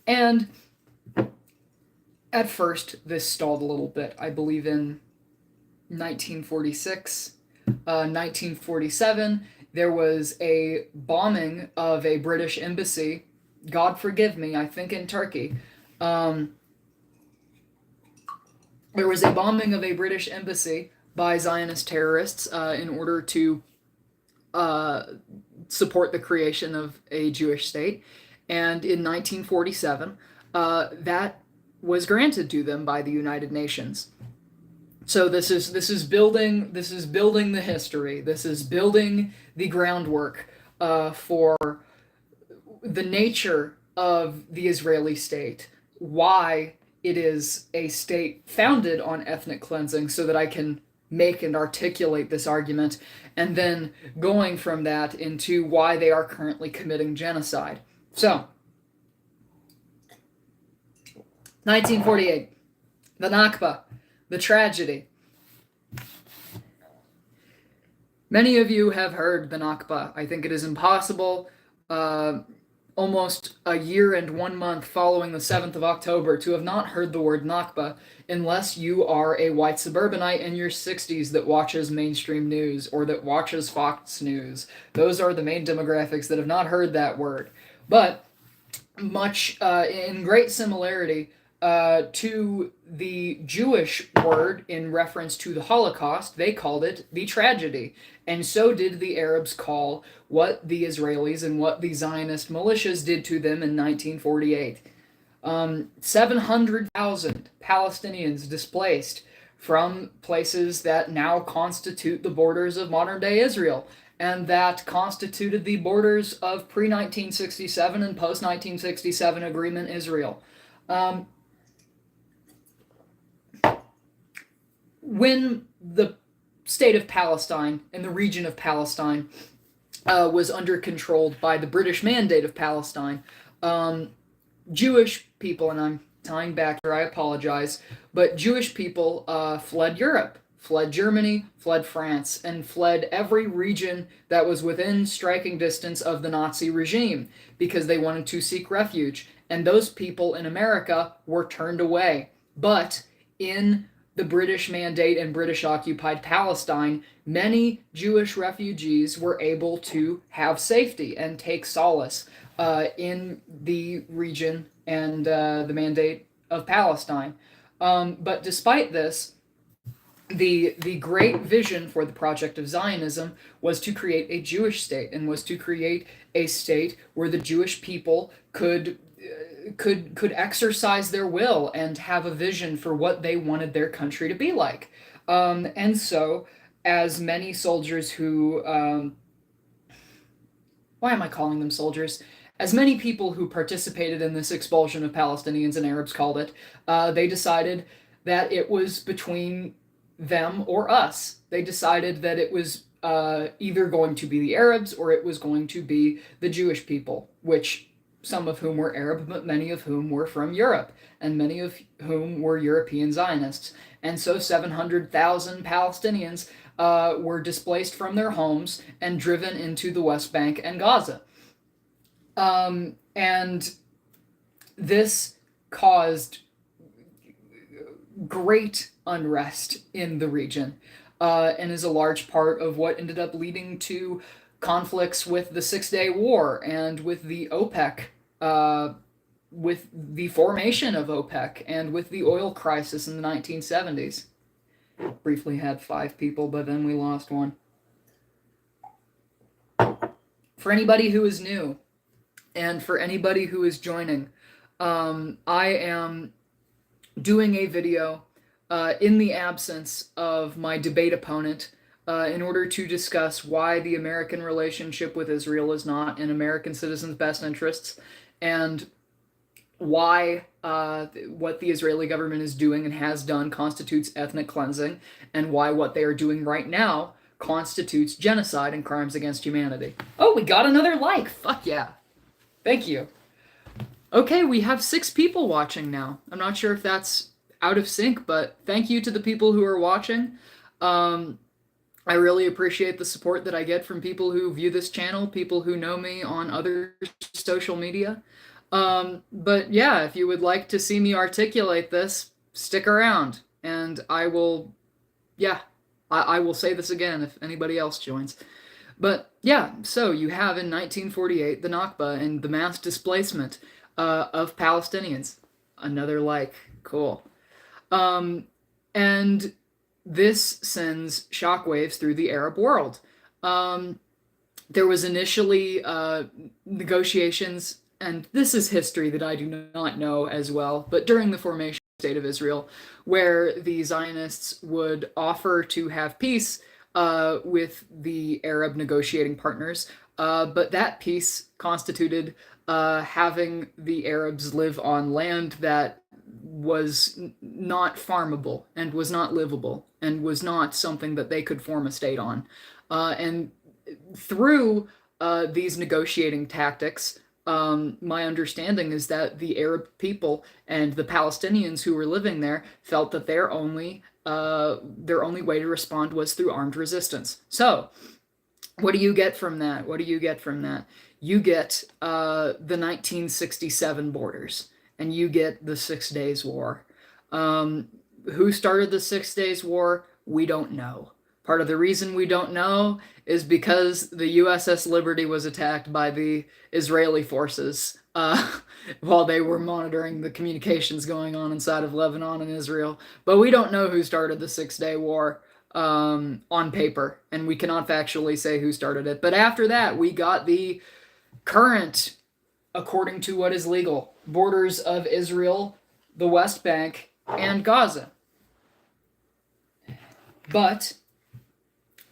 And at first, this stalled a little bit. I believe in 1946, 1947, there was a bombing of a British embassy, God forgive me, I think in Turkey. There was a bombing of a British embassy by Zionist terrorists in order to support the creation of a Jewish state. And in 1947, that was granted to them by the United Nations. So this is building the history. This is building the groundwork for the nature of the Israeli state. Why it is a state founded on ethnic cleansing, so that I can make and articulate this argument, and then going from that into why they are currently committing genocide. So, 1948, the Nakba. The tragedy. Many of you have heard the Nakba. I think it is impossible, almost a year and 1 month following the 7th of October, to have not heard the word Nakba, unless you are a white suburbanite in your 60s that watches mainstream news or that watches Fox News. Those are the main demographics that have not heard that word. But much in great similarity to the Jewish word in reference to the Holocaust, they called it the tragedy. And so did the Arabs call what the Israelis and what the Zionist militias did to them in 1948. 700,000 Palestinians displaced from places that now constitute the borders of modern-day Israel, and that constituted the borders of pre-1967 and post-1967 agreement Israel. When the state of Palestine and the region of Palestine was under control by the British Mandate of Palestine, Jewish people, and I'm tying back here, I apologize, but Jewish people fled Europe, fled Germany, fled France, and fled every region that was within striking distance of the Nazi regime because they wanted to seek refuge. And those people in America were turned away. But in the British Mandate and British occupied Palestine, many Jewish refugees were able to have safety and take solace in the region and the Mandate of Palestine. But despite this, the great vision for the project of Zionism was to create a Jewish state, and was to create a state where the Jewish people could exercise their will and have a vision for what they wanted their country to be like. And so, as many soldiers who, why am I calling them soldiers? As many people who participated in this expulsion of Palestinians and Arabs called it, they decided that it was between them or us. They decided that it was either going to be the Arabs or it was going to be the Jewish people, which some of whom were Arab, but many of whom were from Europe, and many of whom were European Zionists. And so 700,000 Palestinians were displaced from their homes and driven into the West Bank and Gaza. And this caused great unrest in the region, and is a large part of what ended up leading to conflicts with the Six-Day War and with the OPEC, with the formation of OPEC and with the oil crisis in the 1970s. Briefly had 5 people, but then we lost one. For anybody who is new and for anybody who is joining, I am doing a video in the absence of my debate opponent in order to discuss why the American relationship with Israel is not in American citizens' best interests, and why what the Israeli government is doing and has done constitutes ethnic cleansing, and why what they are doing right now constitutes genocide and crimes against humanity. Oh, we got another like! Fuck yeah. Thank you. Okay, we have 6 people watching now. I'm not sure if that's out of sync, but thank you to the people who are watching. I really appreciate the support that I get from people who view this channel, people who know me on other social media. But yeah, if you would like to see me articulate this, stick around, and I will, yeah, I will say this again if anybody else joins. But yeah, so you have in 1948 the Nakba and the mass displacement of Palestinians. Another like, cool. And this sends shockwaves through the Arab world. There was initially negotiations, and this is history that I do not know as well, but during the formation of the State of Israel, where the Zionists would offer to have peace with the Arab negotiating partners, but that peace constituted having the Arabs live on land that was not farmable and was not livable and was not something that they could form a state on. And through these negotiating tactics, my understanding is that the Arab people and the Palestinians who were living there felt that their only way to respond was through armed resistance. So, what do you get from that? What do you get from that? You get the 1967 borders, and you get the 6 Days War. Who started the 6 Days War? We don't know. Part of the reason we don't know is because the USS Liberty was attacked by the Israeli forces while they were monitoring the communications going on inside of Lebanon and Israel. But we don't know who started the 6 Day War on paper, and we cannot factually say who started it. But after that, we got the current, according to what is legal, borders of Israel, the West Bank, and Gaza. But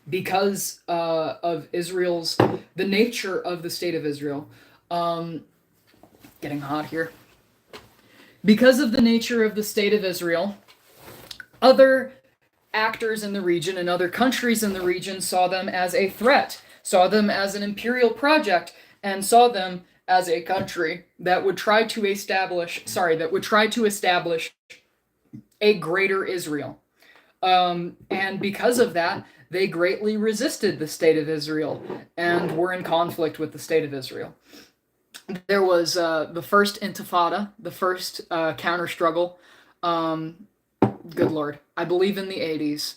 because of the nature of the State of Israel, getting hot here. Because of the nature of the State of Israel, other actors in the region and other countries in the region saw them as a threat, saw them as an imperial project, and saw them as a country that would try to establish a greater Israel. And because of that, they greatly resisted the State of Israel and were in conflict with the State of Israel. There was the first Intifada, the first counter-struggle, good Lord, I believe in the 80s.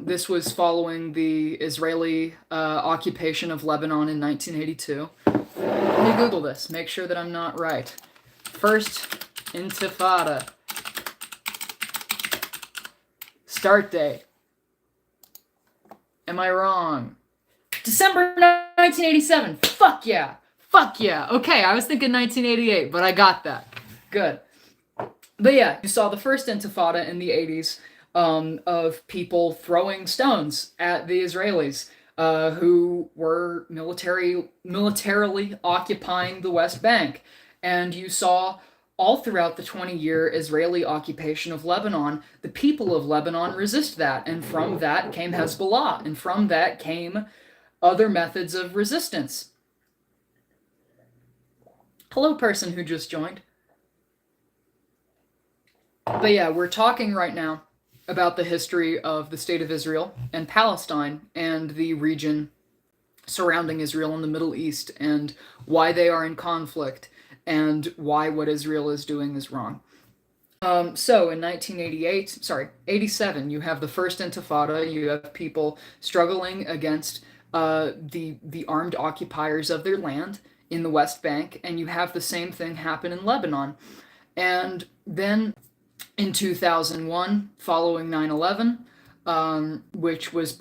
This was following the Israeli occupation of Lebanon in 1982. Let me Google this, make sure that I'm not right. First Intifada. Start date. Am I wrong? December 1987. Fuck yeah. Fuck yeah. Okay, I was thinking 1988, but I got that. Good. But yeah, you saw the first Intifada in the 80s of people throwing stones at the Israelis who were militarily occupying the West Bank. And you saw all throughout the 20-year Israeli occupation of Lebanon, the people of Lebanon resist that. And from that came Hezbollah. And from that came other methods of resistance. Hello, person who just joined. But yeah, we're talking right now about the history of the State of Israel and Palestine and the region surrounding Israel in the Middle East and why they are in conflict and why what Israel is doing is wrong. So in 87, you have the first Intifada. You have people struggling against the armed occupiers of their land in the West Bank, and you have the same thing happen in Lebanon. And then in 2001, following 9/11, which was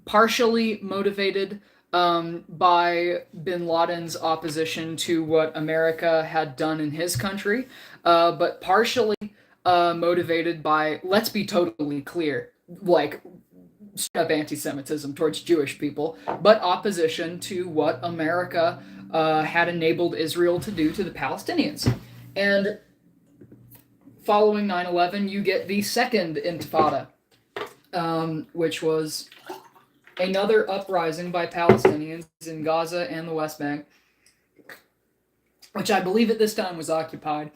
partially motivated by bin Laden's opposition to what America had done in his country, but partially motivated by, let's be totally clear, like straight up anti-Semitism towards Jewish people, but opposition to what America had enabled Israel to do to the Palestinians. And following 9/11, you get the second Intifada, which was another uprising by Palestinians in Gaza and the West Bank, which I believe at this time was occupied.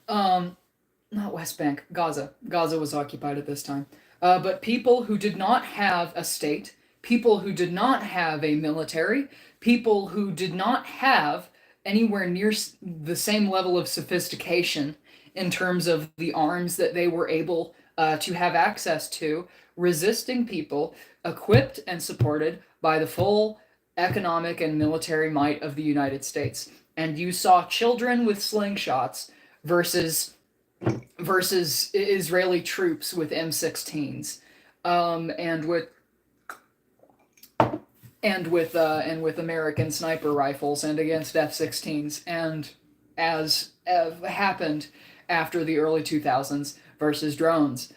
Not West Bank, Gaza. Gaza was occupied at this time. But people who did not have a state, people who did not have a military, people who did not have anywhere near the same level of sophistication in terms of the arms that they were able to have access to, resisting people equipped and supported by the full economic and military might of the United States. And you saw children with slingshots versus Israeli troops with M16s, and with American sniper rifles and against F-16s, and as happened after the early 2000s versus drones.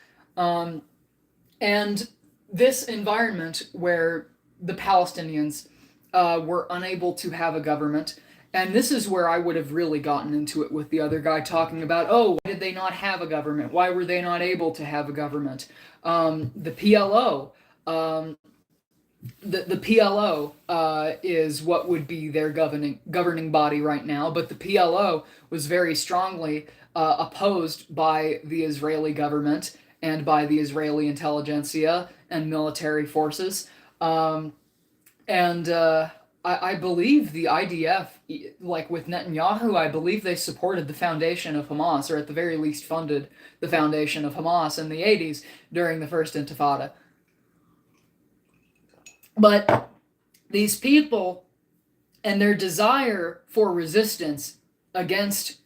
And this environment where the Palestinians were unable to have a government, and this is where I would have really gotten into it with the other guy talking about, oh, why did they not have a government? Why were they not able to have a government? The PLO, the PLO is what would be their governing body right now, but the PLO was very strongly opposed by the Israeli government and by the Israeli intelligentsia and military forces. I believe the IDF, like with Netanyahu, I believe they supported the foundation of Hamas, or at the very least funded the foundation of Hamas in the 80s during the first Intifada. But these people and their desire for resistance against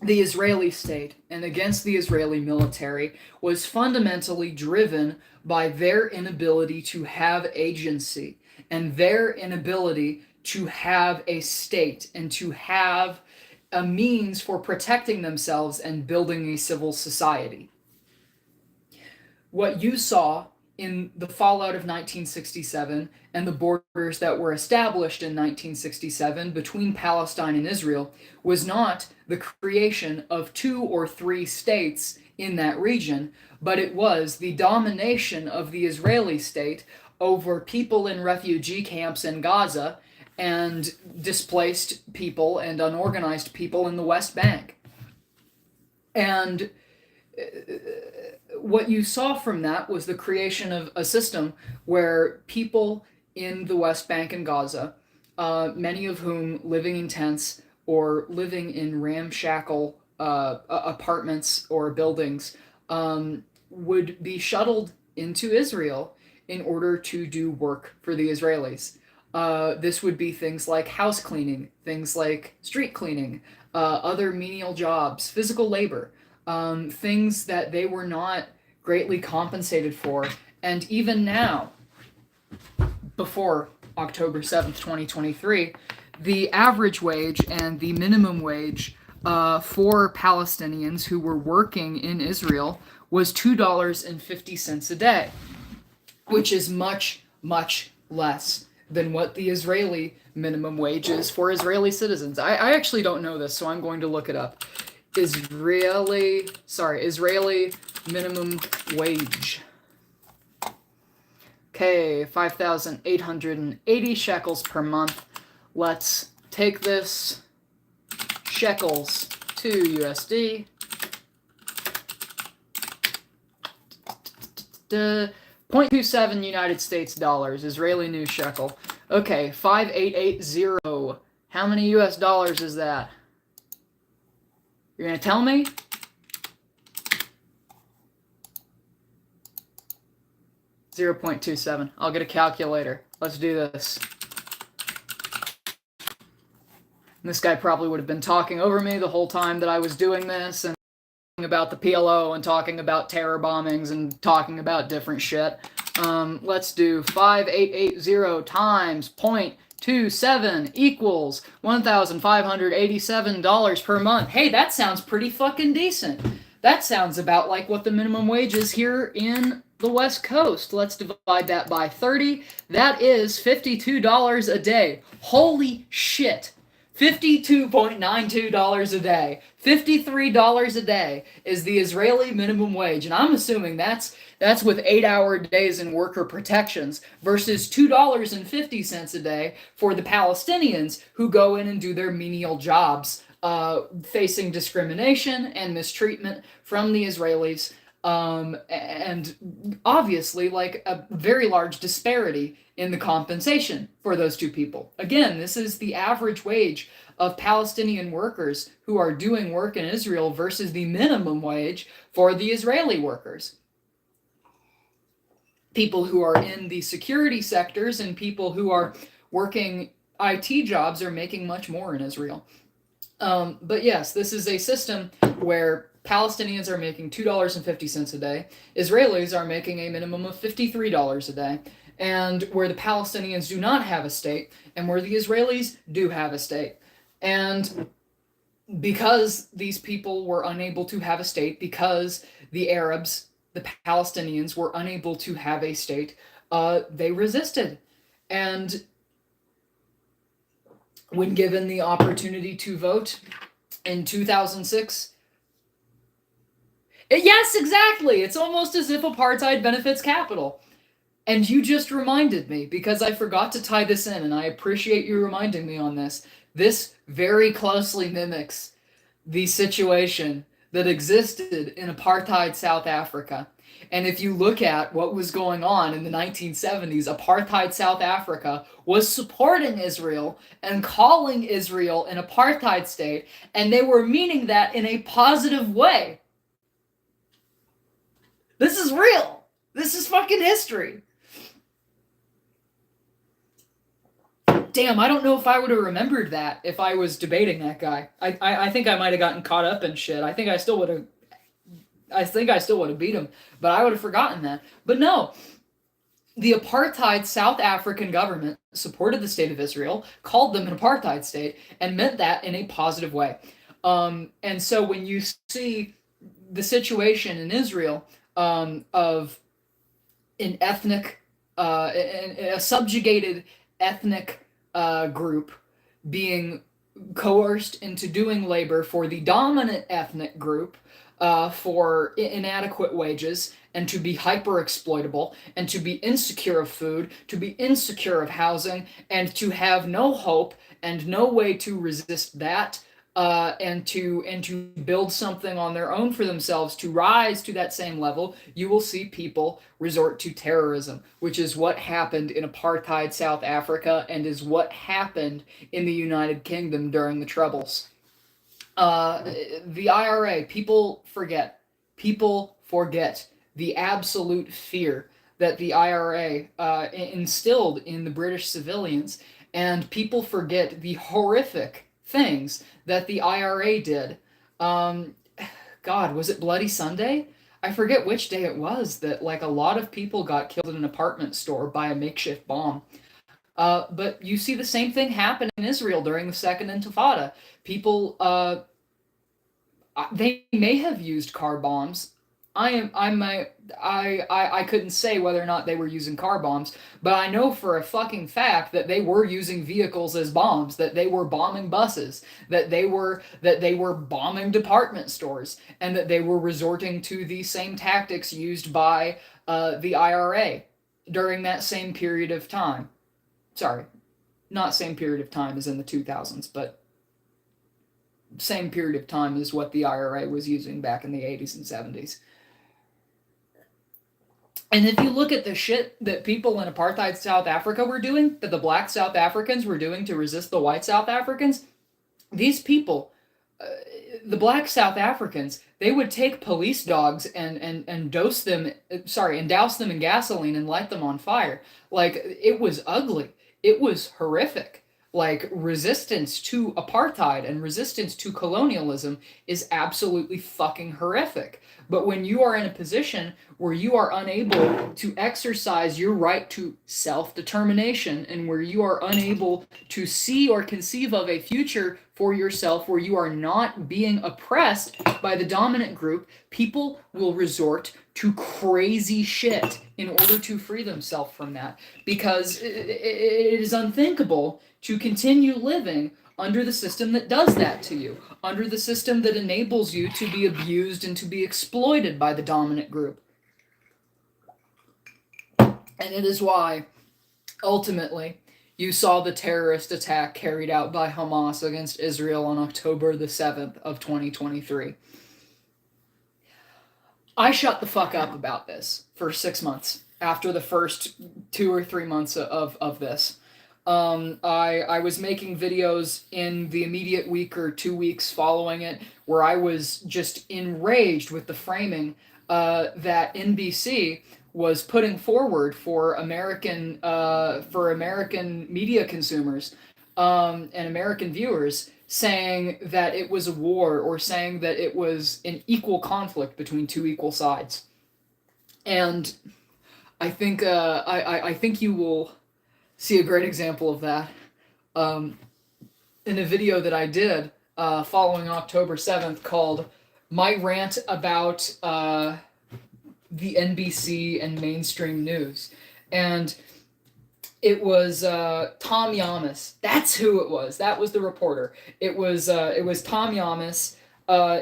the Israeli state and against the Israeli military was fundamentally driven by their inability to have agency and their inability to have a state and to have a means for protecting themselves and building a civil society. What you saw in the fallout of 1967 and the borders that were established in 1967 between Palestine and Israel was not the creation of 2 or 3 states in that region, but it was the domination of the Israeli state over people in refugee camps in Gaza and displaced people and unorganized people in the West Bank. And what you saw from that was the creation of a system where people in the West Bank and Gaza, many of whom living in tents or living in ramshackle apartments or buildings, would be shuttled into Israel in order to do work for the Israelis. This would be things like house cleaning, things like street cleaning, other menial jobs, physical labor, things that they were not greatly compensated for. And even now, before October 7th, 2023, the average wage and the minimum wage for Palestinians who were working in Israel was $2.50 a day, which is much, much less than what the Israeli minimum wage is for Israeli citizens. I actually don't know this, so I'm going to look it up. Israeli minimum wage. Okay, 5,880 shekels per month. Let's take this shekels to USD. 0.27 United States dollars, Israeli new shekel. Okay, 5,880. How many US dollars is that? You're gonna tell me? 0.27. I'll get a calculator. Let's do this. This guy probably would have been talking over me the whole time that I was doing this, and talking about the PLO and talking about terror bombings and talking about different shit. Let's do 5880 times 0.27 equals $1,587 per month. Hey, that sounds pretty fucking decent. That sounds about like what the minimum wage is here in the West Coast. Let's divide that by 30. That is $52 a day. Holy shit. $52.92 a day. $53 a day is the Israeli minimum wage, and I'm assuming that's with 8-hour days and worker protections versus $2.50 a day for the Palestinians who go in and do their menial jobs, facing discrimination and mistreatment from the Israelis, and obviously like a very large disparity in the compensation for those two people. Again, this is the average wage of Palestinian workers who are doing work in Israel versus the minimum wage for the Israeli workers. People who are in the security sectors and people who are working IT jobs are making much more in Israel. But yes, this is a system where Palestinians are making $2.50 a day. Israelis are making a minimum of $53 a day. And where the Palestinians do not have a state, and where the Israelis do have a state. And because these people were unable to have a state, because the Arabs, the Palestinians, were unable to have a state, they resisted. And when given the opportunity to vote in 2006, yes, exactly. It's almost as if apartheid benefits capital. And you just reminded me, because I forgot to tie this in, and I appreciate you reminding me on this. This very closely mimics the situation that existed in apartheid South Africa. And if you look at what was going on in the 1970s, apartheid South Africa was supporting Israel and calling Israel an apartheid state, and they were meaning that in a positive way. This is real. This is fucking history. Damn, I don't know if I would have remembered that if I was debating that guy. I think I might have gotten caught up in shit. I think I still would have beat him, but I would have forgotten that. But no, the apartheid South African government supported the state of Israel, called them an apartheid state, and meant that in a positive way. And so when you see the situation in Israel of an ethnic, a subjugated ethnic group being coerced into doing labor for the dominant ethnic group for inadequate wages, and to be hyper exploitable, and to be insecure of food, to be insecure of housing, and to have no hope and no way to resist that, and to build something on their own for themselves, to rise to that same level, you will see people resort to terrorism, which is what happened in apartheid South Africa and is what happened in the United Kingdom during the Troubles. The IRA, people forget the absolute fear that the IRA instilled in the British civilians, and people forget the horrific things that the IRA did. God, was it Bloody Sunday? I forget which day it was that like a lot of people got killed in an apartment store by a makeshift bomb. But you see the same thing happen in Israel during the Second Intifada. People, they may have used car bombs. I couldn't say whether or not they were using car bombs, but I know for a fucking fact that they were using vehicles as bombs, that they were bombing buses, that they were bombing department stores, and that they were resorting to the same tactics used by the IRA during that same period of time. Sorry, not same period of time as in the 2000s, but same period of time as what the IRA was using back in the 80s and 70s. And if you look at the shit that people in apartheid South Africa were doing, that the black South Africans were doing to resist the white South Africans, these people, the black South Africans, they would take police dogs and douse them in gasoline and light them on fire. Like, it was ugly. It was horrific. Like, resistance to apartheid and resistance to colonialism is absolutely fucking horrific. But when you are in a position where you are unable to exercise your right to self-determination, and where you are unable to see or conceive of a future for yourself, where you are not being oppressed by the dominant group, people will resort to crazy shit in order to free themselves from that. Because it is unthinkable to continue living under the system that does that to you, under the system that enables you to be abused and to be exploited by the dominant group. And it is why, ultimately, you saw the terrorist attack carried out by Hamas against Israel on October the 7th of 2023. I shut the fuck up about this for 6 months after the first 2 or 3 months of this. I was making videos in the immediate week or 2 weeks following it where I was just enraged with the framing that NBC was putting forward for American media consumers and American viewers, saying that it was a war, or saying that it was an equal conflict between two equal sides. And I think I think you will see a great example of that in a video that I did following October 7th called "My Rant About the NBC and Mainstream News." And it was Tom Yamas. That's who it was. That was the reporter. It was Tom Yamas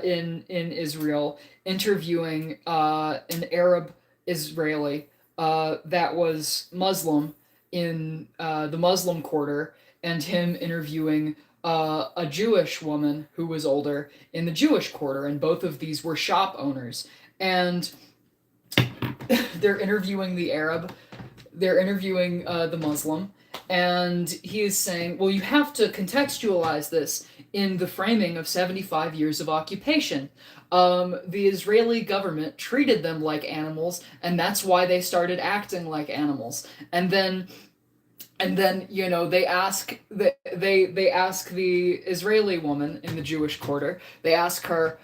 in Israel interviewing an Arab Israeli that was Muslim in the Muslim quarter, and him interviewing a Jewish woman who was older in the Jewish quarter, and both of these were shop owners. And they're interviewing the Arab, they're interviewing the Muslim, and he is saying, well, you have to contextualize this in the framing of 75 years of occupation. The Israeli government treated them like animals, and that's why they started acting like animals. And then you know, they ask the Israeli woman in the Jewish quarter, they ask her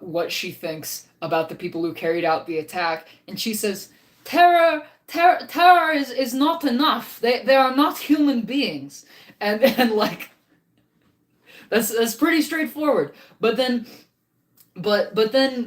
what she thinks about the people who carried out the attack, and she says, terror is not enough. They are not human beings. And like, that's pretty straightforward. But then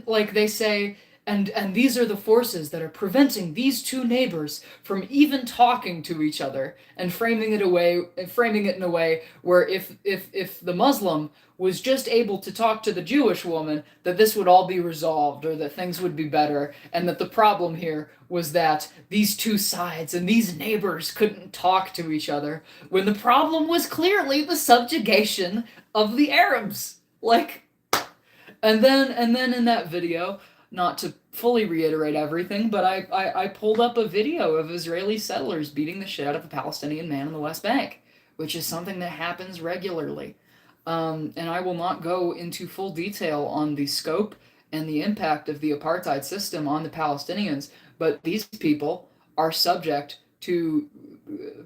like they say, and these are the forces that are preventing these two neighbors from even talking to each other, and framing it in a way where if the Muslim was just able to talk to the Jewish woman, that this would all be resolved, or that things would be better, and that the problem here was that these two sides and these neighbors couldn't talk to each other, when the problem was clearly the subjugation of the Arabs. Like, and then in that video, not to fully reiterate everything, but I pulled up a video of Israeli settlers beating the shit out of a Palestinian man in the West Bank, which is something that happens regularly. And I will not go into full detail on the scope and the impact of the apartheid system on the Palestinians, but these people are subject to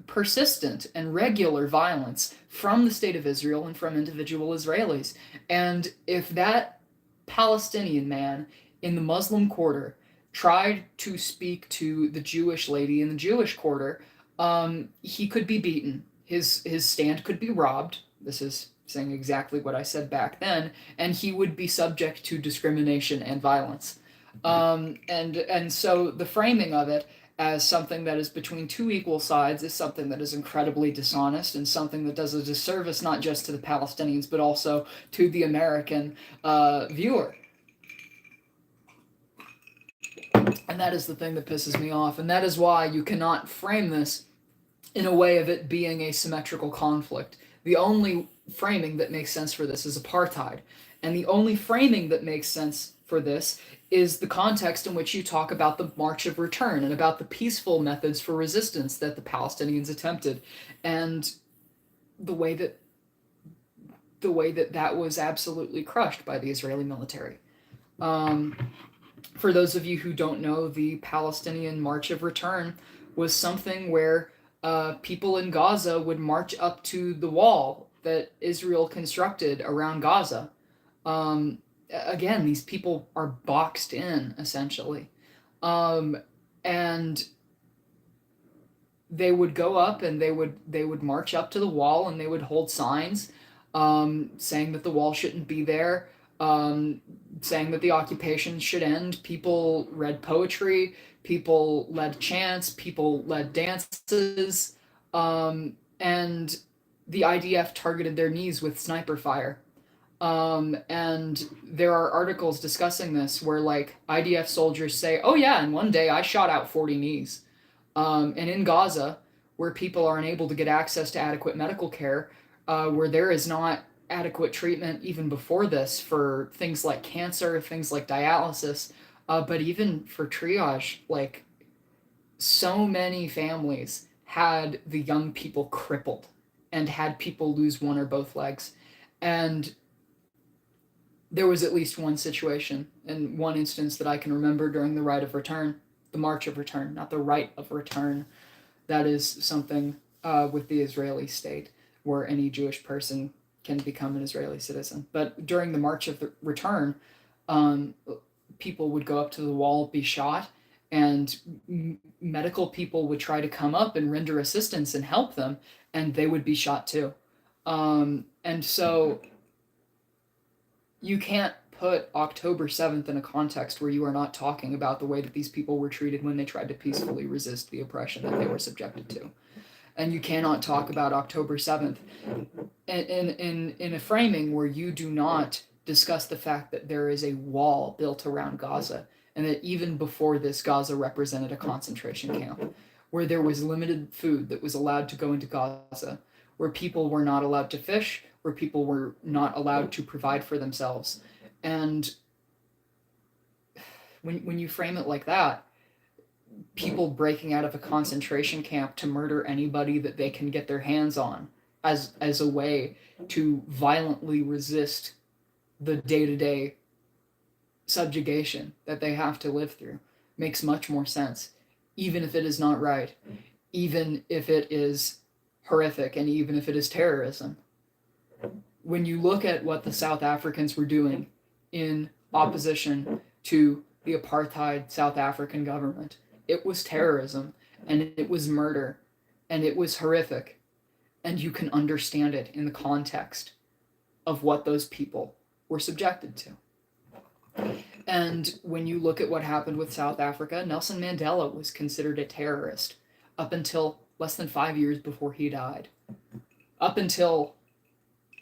persistent and regular violence from the state of Israel and from individual Israelis. And if that Palestinian man in the Muslim quarter tried to speak to the Jewish lady in the Jewish quarter, he could be beaten. His stand could be robbed. This is saying exactly what I said back then, and he would be subject to discrimination and violence. And so the framing of it as something that is between two equal sides is something that is incredibly dishonest, and something that does a disservice not just to the Palestinians but also to the American viewer. And that is the thing that pisses me off, and that is why you cannot frame this in a way of it being a symmetrical conflict. The only framing that makes sense for this is apartheid, and the only framing that makes sense for this is the context in which you talk about the March of Return and about the peaceful methods for resistance that the Palestinians attempted, and the way that the way that that was absolutely crushed by the Israeli military. Um, for those of you who don't know, the Palestinian March of Return was something where people in Gaza would march up to the wall that Israel constructed around Gaza. Um, Again, these people are boxed in essentially. Um, and they would go up and they would march up to the wall and they would hold signs saying that the wall shouldn't be there, saying that the occupation should end. People read poetry, people led chants, people led dances, and the IDF targeted their knees with sniper fire. And there are articles discussing this where like IDF soldiers say, "Oh yeah, and one day I shot out 40 knees." And in Gaza, where people are unable to get access to adequate medical care, where there is not adequate treatment even before this for things like cancer, things like dialysis, but even for triage, like so many families had the young people crippled and had people lose one or both legs. And there was at least one situation and one instance that I can remember during the Rite of Return, the March of Return, not the Rite of Return. That is something with the Israeli state where any Jewish person can become an Israeli citizen. But during the March of the Return, um, people would go up to the wall, be shot, and medical people would try to come up and render assistance and help them, and they would be shot too. And so you can't put October 7th in a context where you are not talking about the way that these people were treated when they tried to peacefully resist the oppression that they were subjected to. And you cannot talk about October 7th in a framing where you do not discuss the fact that there is a wall built around Gaza, and that even before this, Gaza represented a concentration camp, where there was limited food that was allowed to go into Gaza, where people were not allowed to fish, where people were not allowed to provide for themselves. And when you frame it like that, people breaking out of a concentration camp to murder anybody that they can get their hands on as a way to violently resist the day-to-day subjugation that they have to live through makes much more sense, even if it is not right, even if it is horrific, and even if it is terrorism. When you look at what the South Africans were doing in opposition to the apartheid South African government, it was terrorism, and it was murder, and it was horrific, and you can understand it in the context of what those people were subjected to. And when you look at what happened with South Africa, Nelson Mandela was considered a terrorist up until less than 5 years before he died. Up until,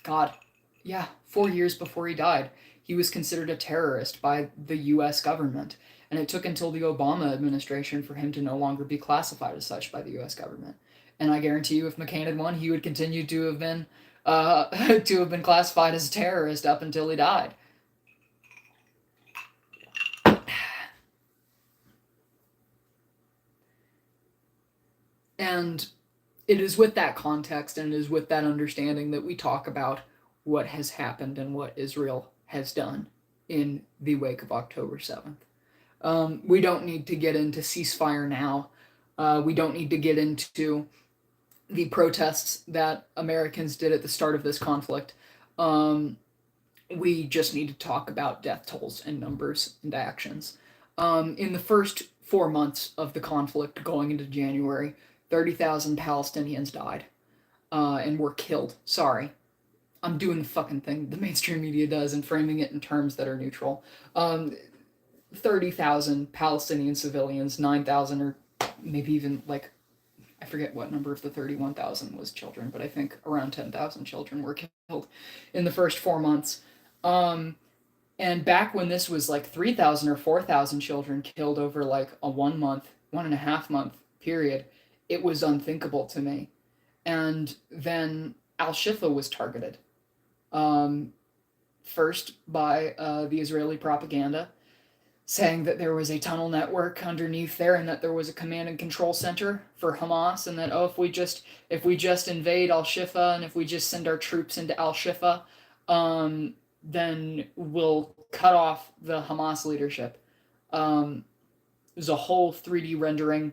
God, yeah, 4 years before he died, he was considered a terrorist by the US government. And it took until the Obama administration for him to no longer be classified as such by the US government. And I guarantee you, if McCain had won, he would continue to have been classified as a terrorist up until he died. And it is with that context and it is with that understanding that we talk about what has happened and what Israel has done in the wake of October 7th. We don't need to get into ceasefire now. We don't need to get into the protests that Americans did at the start of this conflict. We just need to talk about death tolls and numbers and actions. In the first 4 months of the conflict going into January, 30,000 Palestinians died and were killed. Sorry. I'm doing the fucking thing the mainstream media does and framing it in terms that are neutral. 30,000 Palestinian civilians, 9,000 or maybe even like, I forget what number of the 31,000 was children, but I think around 10,000 children were killed in the first 4 months. And back when this was like 3,000 or 4,000 children killed over like a 1 month, 1.5 month period, it was unthinkable to me. And then Al-Shifa was targeted. First by the Israeli propaganda, saying that there was a tunnel network underneath there and that there was a command and control center for Hamas, and that, oh, if we just invade Al-Shifa and if we just send our troops into Al-Shifa, then will cut off the Hamas leadership. There's a whole 3D rendering.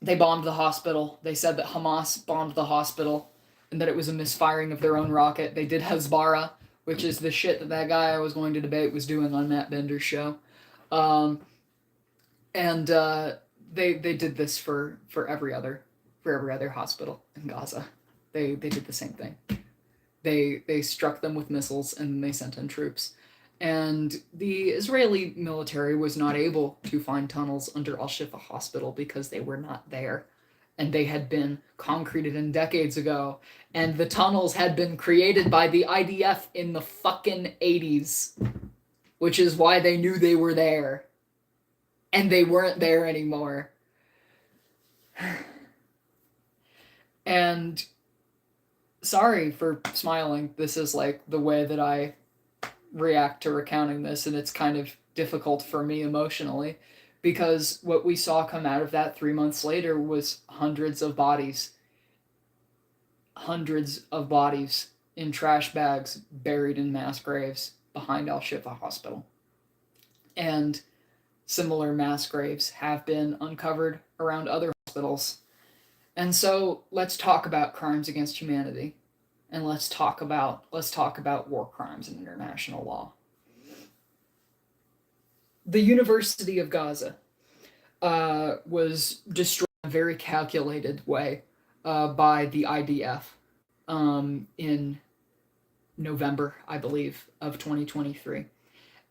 They bombed the hospital. They said that Hamas bombed the hospital and that it was a misfiring of their own rocket. They did Hezbollah, which is the shit that guy I was going to debate was doing on Matt Bender's show. Um, and they did this for every other hospital in Gaza. They did the same thing. They struck them with missiles and they sent in troops. And the Israeli military was not able to find tunnels under Al-Shifa Hospital because they were not there. And they had been concreted in decades ago. And the tunnels had been created by the IDF in the fucking 80s, which is why they knew they were there. And they weren't there anymore. And sorry for smiling. This is like the way that I react to recounting this, and it's kind of difficult for me emotionally because what we saw come out of that 3 months later was hundreds of bodies in trash bags buried in mass graves behind Al-Shifa Hospital. And similar mass graves have been uncovered around other hospitals. And so let's talk about crimes against humanity. And let's talk about war crimes and international law. The University of Gaza was destroyed in a very calculated way by the IDF in November, I believe, of 2023.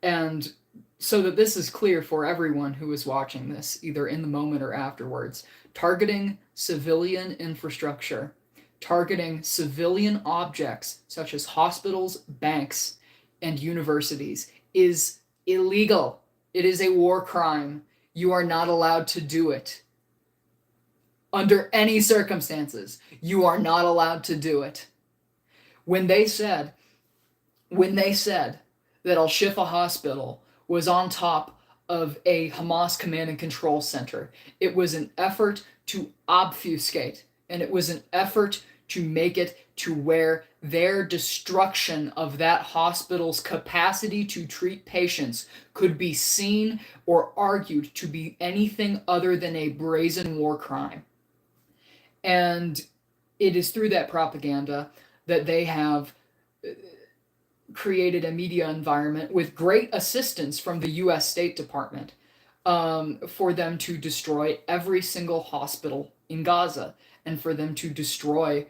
And so that this is clear for everyone who is watching this, either in the moment or afterwards, targeting civilian infrastructure, targeting civilian objects such as hospitals, banks, and universities is illegal. It is a war crime. You are not allowed to do it. Under any circumstances, you are not allowed to do it. When they said that Al-Shifa Hospital was on top of a Hamas command and control center, it was an effort to obfuscate, and it was an effort to make it to where their destruction of that hospital's capacity to treat patients could be seen or argued to be anything other than a brazen war crime. And it is through that propaganda that they have created a media environment with great assistance from the US State Department for them to destroy every single hospital in Gaza and for them to destroy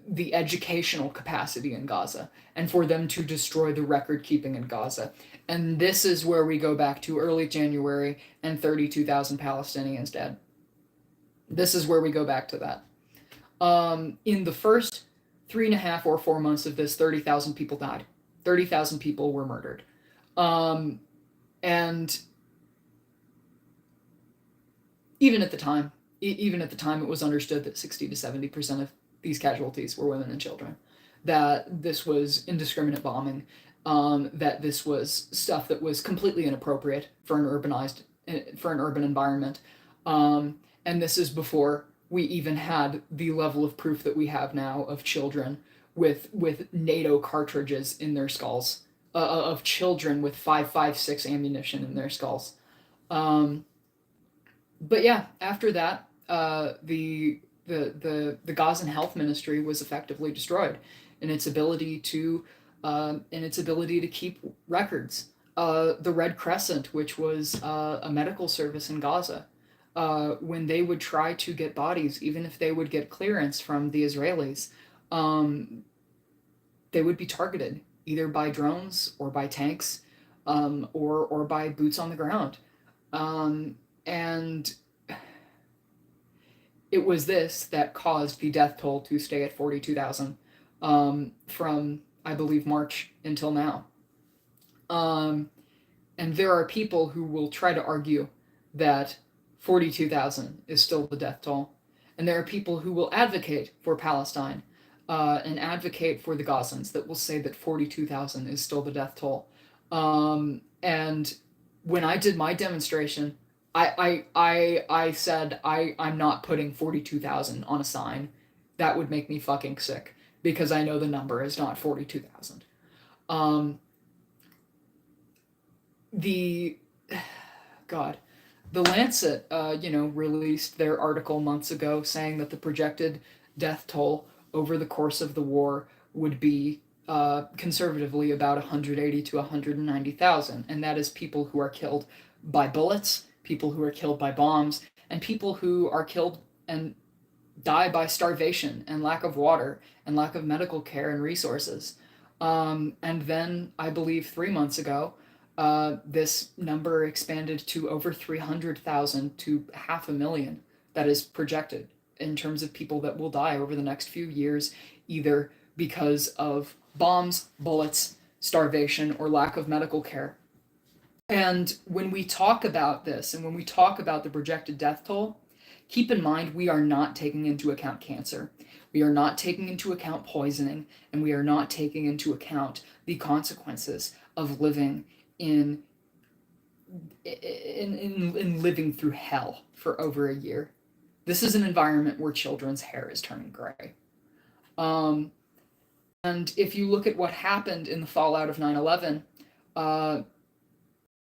the educational capacity in Gaza and for them to destroy the record keeping in Gaza. And this is where we go back to early January and 32,000 Palestinians dead. This is where we go back to that. In the first 3.5 or 4 months of this, 30,000 people died. 30,000 people were murdered. And even at the time, it was understood that 60 to 70% of these casualties were women and children, that this was indiscriminate bombing, that this was stuff that was completely inappropriate for an urban environment. And this is before we even had the level of proof that we have now of children with NATO cartridges in their skulls, of children with 5.56 ammunition in their skulls. But yeah, after that, the Gazan health ministry was effectively destroyed in its ability to keep records. The Red Crescent, which was a medical service in Gaza, when they would try to get bodies, even if they would get clearance from the Israelis, they would be targeted either by drones or by tanks, or by boots on the ground. And it was this that caused the death toll to stay at 42,000 from, I believe, March until now. And there are people who will try to argue that 42,000 is still the death toll. And there are people who will advocate for Palestine and advocate for the Gazans that will say that 42,000 is still the death toll. And when I did my demonstration, I said I'm not putting 42,000 on a sign. That would make me fucking sick. because I know the number is not 42,000. Um, the God, the Lancet, released their article months ago saying that the projected death toll over the course of the war would be conservatively about 180 to 190,000, and that is people who are killed by bullets, people who are killed by bombs, and people who are killed and die by starvation and lack of water and lack of medical care and resources. And then I believe 3 months ago, this number expanded to over 300,000 to 500,000 that is projected in terms of people that will die over the next few years, either because of bombs, bullets, starvation, or lack of medical care. And when we talk about this and when we talk about the projected death toll, keep in mind we are not taking into account cancer. We are not taking into account poisoning, and we are not taking into account the consequences of living in living through hell for over a year. This is an environment where children's hair is turning gray. Um, and if you look at what happened in the fallout of 9/11, uh,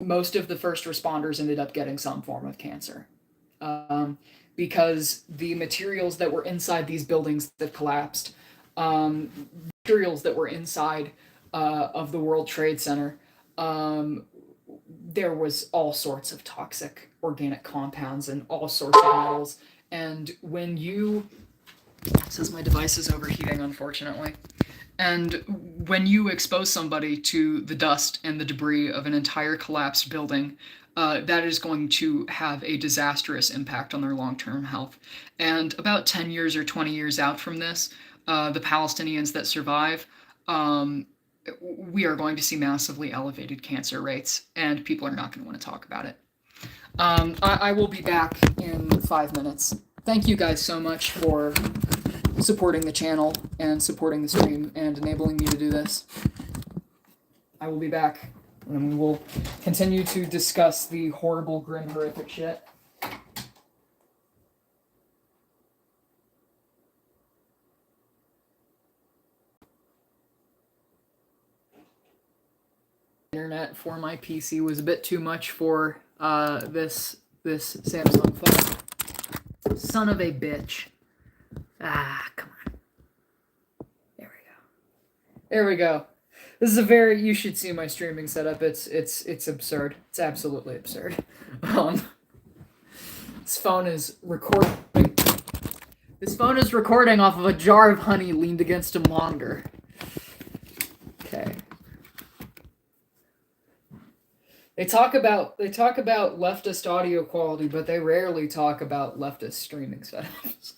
most of the first responders ended up getting some form of cancer. Because the materials that were inside these buildings that collapsed, materials that were inside of the World Trade Center, there was all sorts of toxic organic compounds and all sorts of metals. And when you, it says my device is overheating, unfortunately. And when you expose somebody to the dust and the debris of an entire collapsed building, that is going to have a disastrous impact on their long-term health. And about 10 years or 20 years out from this, the Palestinians that survive, we are going to see massively elevated cancer rates, and people are not going to want to talk about it. I will be back in 5 minutes. Thank you guys so much for supporting the channel and supporting the stream and enabling me to do this. I will be back, and we will continue to discuss the horrible, grim, horrific shit. Internet for my PC was a bit too much for this Samsung phone. Son of a bitch. Come on. There we go. There we go. This is you should see my streaming setup. It's absurd. It's absolutely absurd. This phone is recording. This phone is recording off of a jar of honey leaned against a monitor. Okay. They talk about leftist audio quality, but they rarely talk about leftist streaming setups.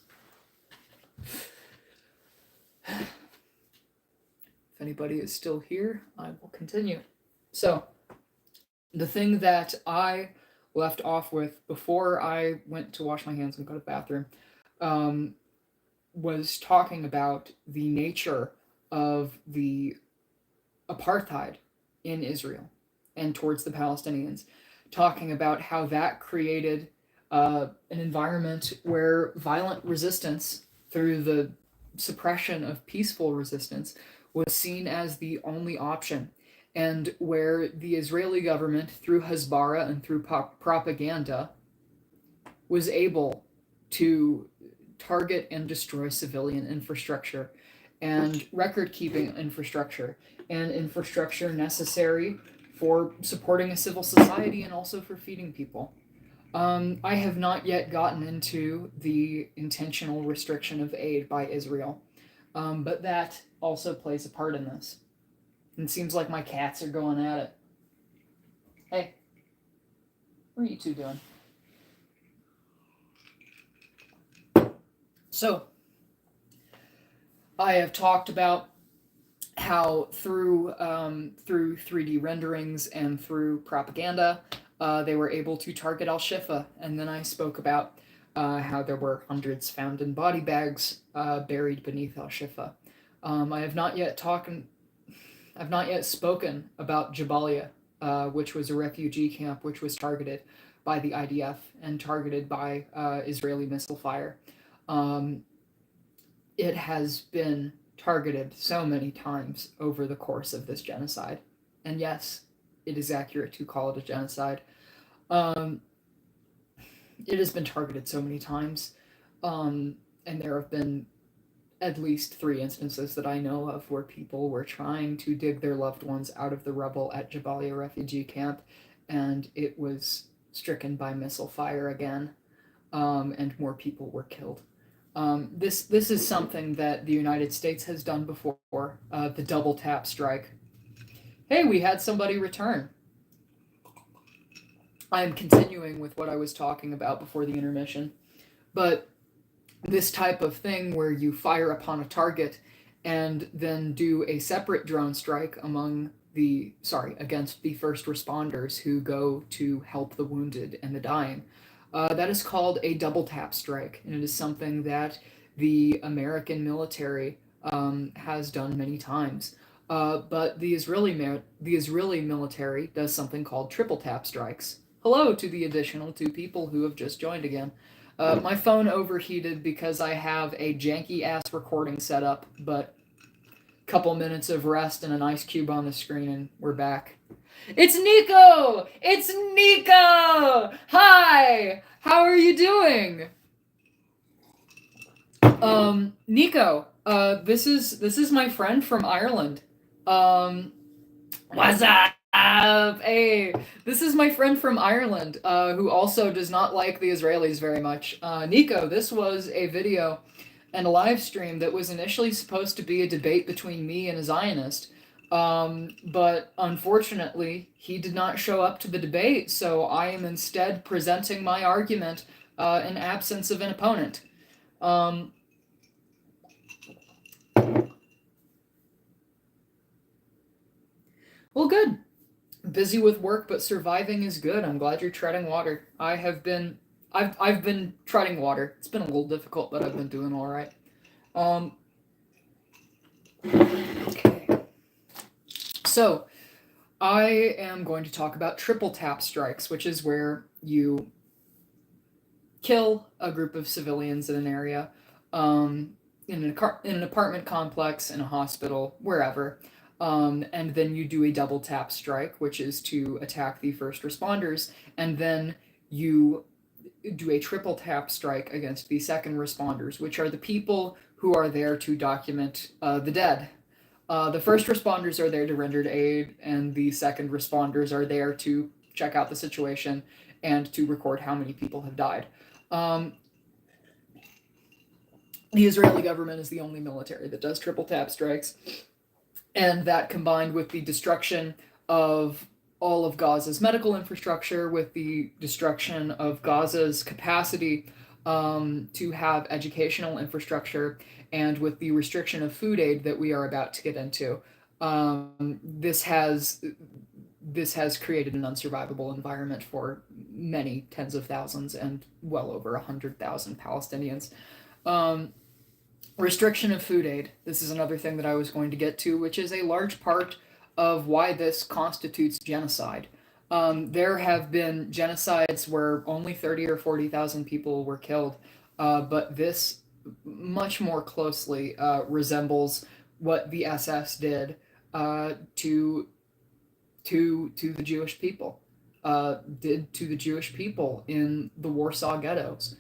If anybody is still here, I will continue. So, the thing that I left off with before I went to wash my hands and go to the bathroom was talking about the nature of the apartheid in Israel and towards the Palestinians, talking about how that created an environment where violent resistance through the suppression of peaceful resistance was seen as the only option, and where the Israeli government, through Hezbollah and through propaganda, was able to target and destroy civilian infrastructure and record-keeping infrastructure and infrastructure necessary for supporting a civil society and also for feeding people. I have not yet gotten into the intentional restriction of aid by Israel, but that also plays a part in this. It seems like my cats are going at it. Hey, what are you two doing? So, I have talked about how through 3D renderings and through propaganda, they were able to target Al-Shifa, and then I spoke about how there were hundreds found in body bags buried beneath Al-Shifa. I have not yet spoken about Jabalia, which was a refugee camp which was targeted by the IDF and targeted by Israeli missile fire. It has been targeted so many times over the course of this genocide. And yes, it is accurate to call it a genocide. Um, it has been targeted so many times. And there have been at least three instances that I know of where people were trying to dig their loved ones out of the rubble at Jabalia refugee camp, and it was stricken by missile fire again, and more people were killed. This is something that the United States has done before. The double tap strike. Hey, we had somebody return. I'm continuing with what I was talking about before the intermission, but this type of thing where you fire upon a target and then do a separate drone strike against the first responders who go to help the wounded and the dying. That is called a double tap strike, and it is something that the American military has done many times. But the Israeli military does something called triple tap strikes. Hello to the additional two people who have just joined again. My phone overheated because I have a janky ass recording set up, but a couple minutes of rest and an ice cube on the screen, and we're back. It's Nico! It's Nico! Hi! How are you doing? Nico, this is my friend from Ireland. What's up? Hey, this is my friend from Ireland, who also does not like the Israelis very much. Nico, this was a video and a live stream that was initially supposed to be a debate between me and a Zionist. But unfortunately, he did not show up to the debate, so I am instead presenting my argument in absence of an opponent. Well, good. Busy with work, but surviving is good. I'm glad you're treading water. I've been treading water. It's been a little difficult, but I've been doing all right. Okay. So, I am going to talk about triple tap strikes, which is where you kill a group of civilians in an area, in an apartment complex, in a hospital, wherever. And then you do a double tap strike, which is to attack the first responders, and then you do a triple tap strike against the second responders, which are the people who are there to document the dead. The first responders are there to render aid, and the second responders are there to check out the situation and to record how many people have died. The Israeli government is the only military that does triple tap strikes. And that combined with the destruction of all of Gaza's medical infrastructure, with the destruction of Gaza's capacity to have educational infrastructure, and with the restriction of food aid that we are about to get into, this has created an unsurvivable environment for many tens of thousands and well over 100,000 Palestinians. Restriction of food aid. This is another thing that I was going to get to, which is a large part of why this constitutes genocide. There have been genocides where only 30 or 40,000 people were killed, but this much more closely resembles what the SS did to the Jewish people, in the Warsaw ghettos.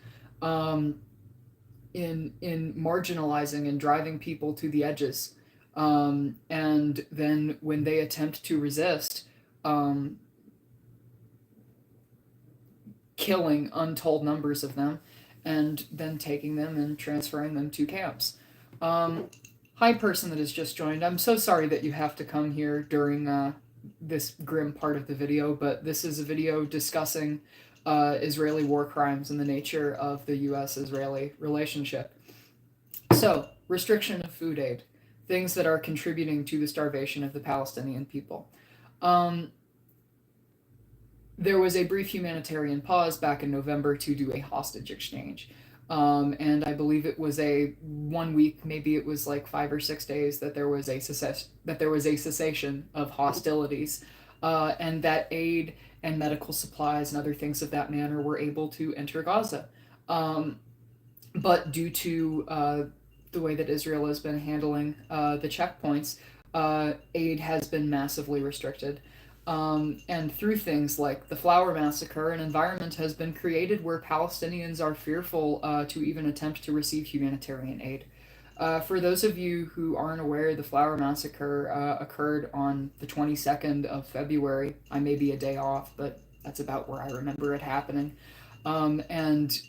In marginalizing and driving people to the edges. And then when they attempt to resist, killing untold numbers of them, and then taking them and transferring them to camps. Hi, person that has just joined. I'm so sorry that you have to come here during this grim part of the video, but this is a video discussing Israeli war crimes and the nature of the U.S.-Israeli relationship. So, restriction of food aid, things that are contributing to the starvation of the Palestinian people. There was a brief humanitarian pause back in November to do a hostage exchange. And I believe it was a 1 week, maybe it was like 5 or 6 days, that there was a cessation of hostilities, and that aid and medical supplies and other things of that manner were able to enter Gaza. But due to the way that Israel has been handling the checkpoints, aid has been massively restricted. And through things like the flower massacre, an environment has been created where Palestinians are fearful to even attempt to receive humanitarian aid. For those of you who aren't aware, the flower massacre occurred on the 22nd of February. I may be a day off, but that's about where I remember it happening. And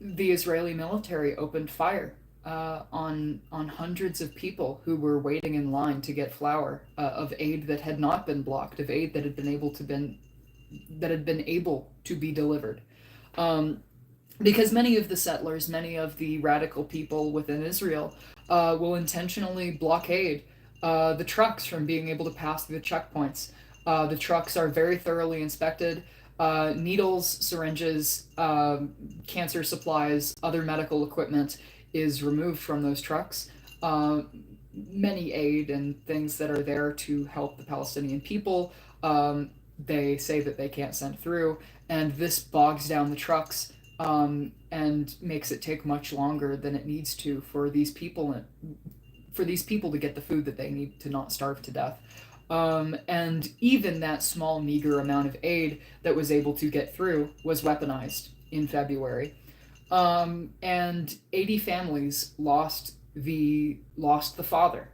the Israeli military opened fire on hundreds of people who were waiting in line to get flour of aid that had not been blocked, of aid that had been able to be delivered. Um, because many of the settlers, many of the radical people within Israel, will intentionally blockade the trucks from being able to pass through the checkpoints. The trucks are very thoroughly inspected. Needles, syringes, cancer supplies, other medical equipment is removed from those trucks. Many aid and things that are there to help the Palestinian people, they say that they can't send through, and this bogs down the trucks and makes it take much longer than it needs to for these people to get the food that they need to not starve to death. And even that small, meager amount of aid that was able to get through was weaponized in February. And 80 families lost the father.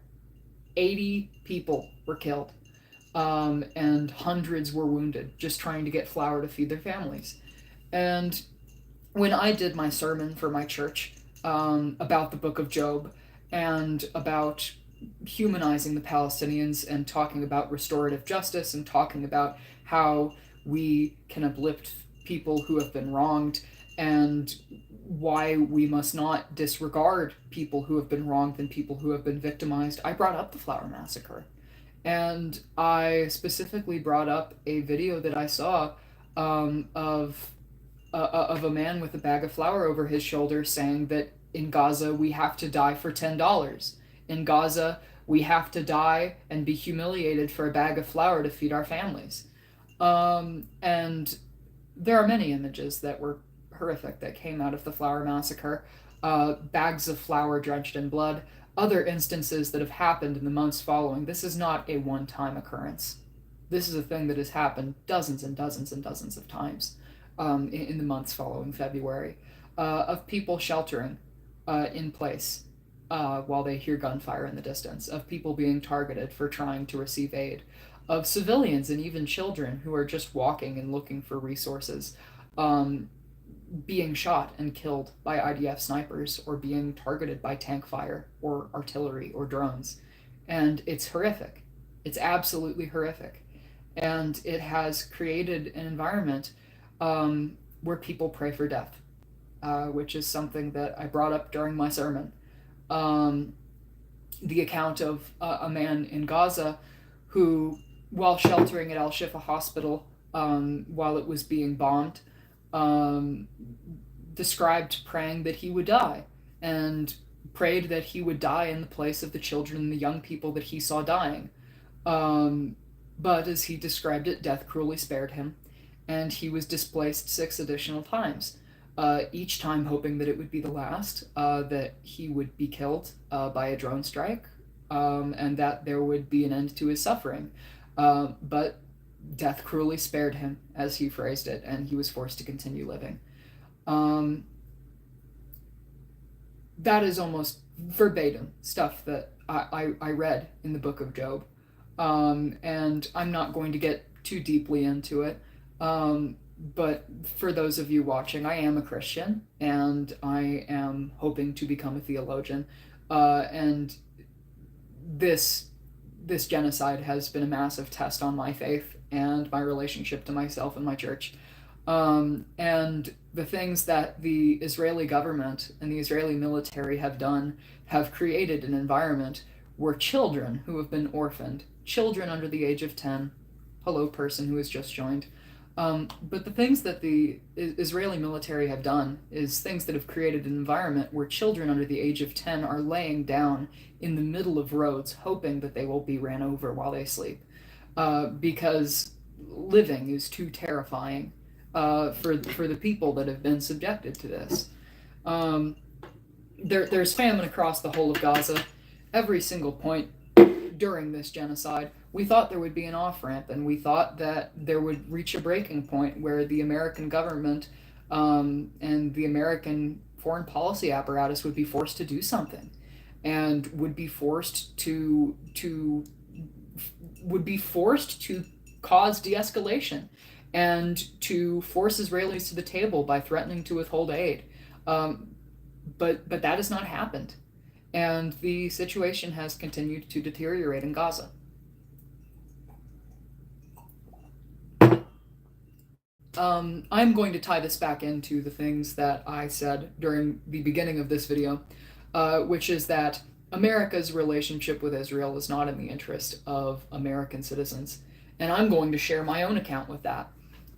80 people were killed, and hundreds were wounded just trying to get flour to feed their families. And when I did my sermon for my church about the book of Job and about humanizing the Palestinians and talking about restorative justice and talking about how we can uplift people who have been wronged and why we must not disregard people who have been wronged and people who have been victimized, I brought up the Flower Massacre. And I specifically brought up a video that I saw of a man with a bag of flour over his shoulder saying that in Gaza we have to die for $10. In Gaza we have to die and be humiliated for a bag of flour to feed our families. And there are many images that were horrific that came out of the Flower Massacre. Bags of flour drenched in blood, other instances that have happened in the months following. This is not a one-time occurrence. This is a thing that has happened dozens and dozens and dozens of times in the months following February, of people sheltering in place while they hear gunfire in the distance, of people being targeted for trying to receive aid, of civilians and even children who are just walking and looking for resources, being shot and killed by IDF snipers or being targeted by tank fire or artillery or drones. And it's horrific. It's absolutely horrific. And it has created an environment where people pray for death, which is something that I brought up during my sermon. The account of a man in Gaza who, while sheltering at Al Shifa Hospital while it was being bombed, described praying that he would die and prayed that he would die in the place of the children and the young people that he saw dying. But as he described it, death cruelly spared him, and he was displaced 6 additional times, each time hoping that it would be the last, that he would be killed by a drone strike, and that there would be an end to his suffering. But death cruelly spared him, as he phrased it, and he was forced to continue living. That is almost verbatim stuff that I read in the book of Job. And I'm not going to get too deeply into it. But for those of you watching, I am a Christian and I am hoping to become a theologian. And this genocide has been a massive test on my faith and my relationship to myself and my church. And the things that the Israeli government and the Israeli military have done have created an environment where children who have been orphaned, children under the age of 10, hello person who has just joined, but the things that the Israeli military have done is things that have created an environment where children under the age of 10 are laying down in the middle of roads hoping that they will be ran over while they sleep, because living is too terrifying for the people that have been subjected to this. there's famine across the whole of Gaza. Every single point during this genocide, we thought there would be an off ramp, and we thought that there would reach a breaking point where the American government and the American foreign policy apparatus would be forced to do something, and would be forced to cause de-escalation and to force Israelis to the table by threatening to withhold aid. Um, but that has not happened, and the situation has continued to deteriorate in Gaza. I'm going to tie this back into the things that I said during the beginning of this video, which is that America's relationship with Israel is not in the interest of American citizens. And I'm going to share my own account with that.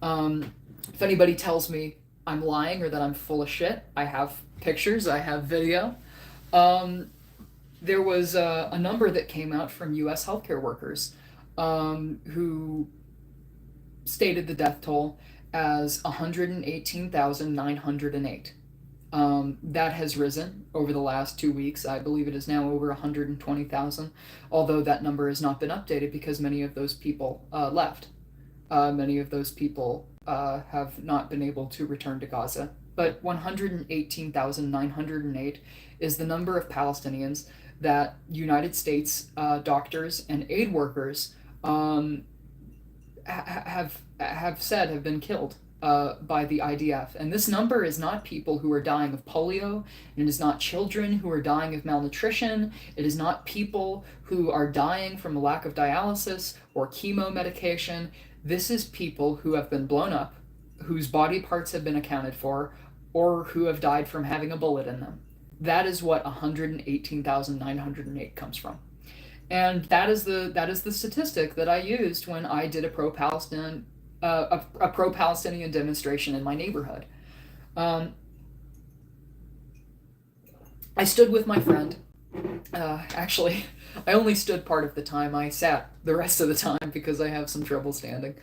If anybody tells me I'm lying or that I'm full of shit, I have pictures, I have video. There was a number that came out from US healthcare workers who stated the death toll as 118,908. That has risen over the last 2 weeks. I believe it is now over 120,000, although that number has not been updated because many of those people left. Many of those people have not been able to return to Gaza. But 118,908 is the number of Palestinians that United States doctors and aid workers have said have been killed by the IDF. And this number is not people who are dying of polio, and it is not children who are dying of malnutrition, it is not people who are dying from a lack of dialysis or chemo medication. This is people who have been blown up, whose body parts have been accounted for, or who have died from having a bullet in them. That is what 118,908 comes from. And that is the statistic that I used when I did a pro-Palestinian demonstration in my neighborhood. I stood with my friend. Actually, I only stood part of the time. I sat the rest of the time because I have some trouble standing.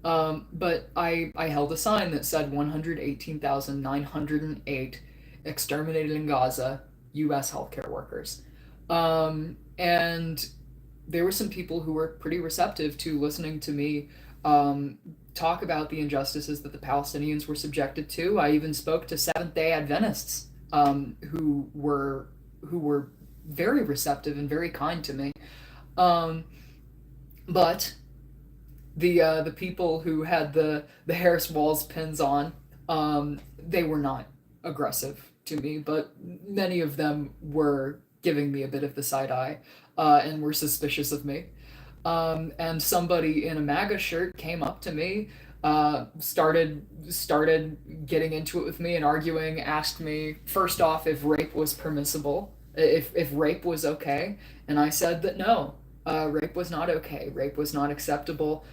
But I held a sign that said 118,908 exterminated in Gaza, U.S. healthcare workers. And there were some people who were pretty receptive to listening to me talk about the injustices that the Palestinians were subjected to. I even spoke to Seventh-day Adventists who were very receptive and very kind to me. But the people who had the Harris Walls pins on, they were not aggressive to me, but many of them were giving me a bit of the side eye and were suspicious of me. And somebody in a MAGA shirt came up to me, started getting into it with me and arguing, asked me first off if rape was permissible, if rape was okay, and I said that no, rape was not okay. Rape was not acceptable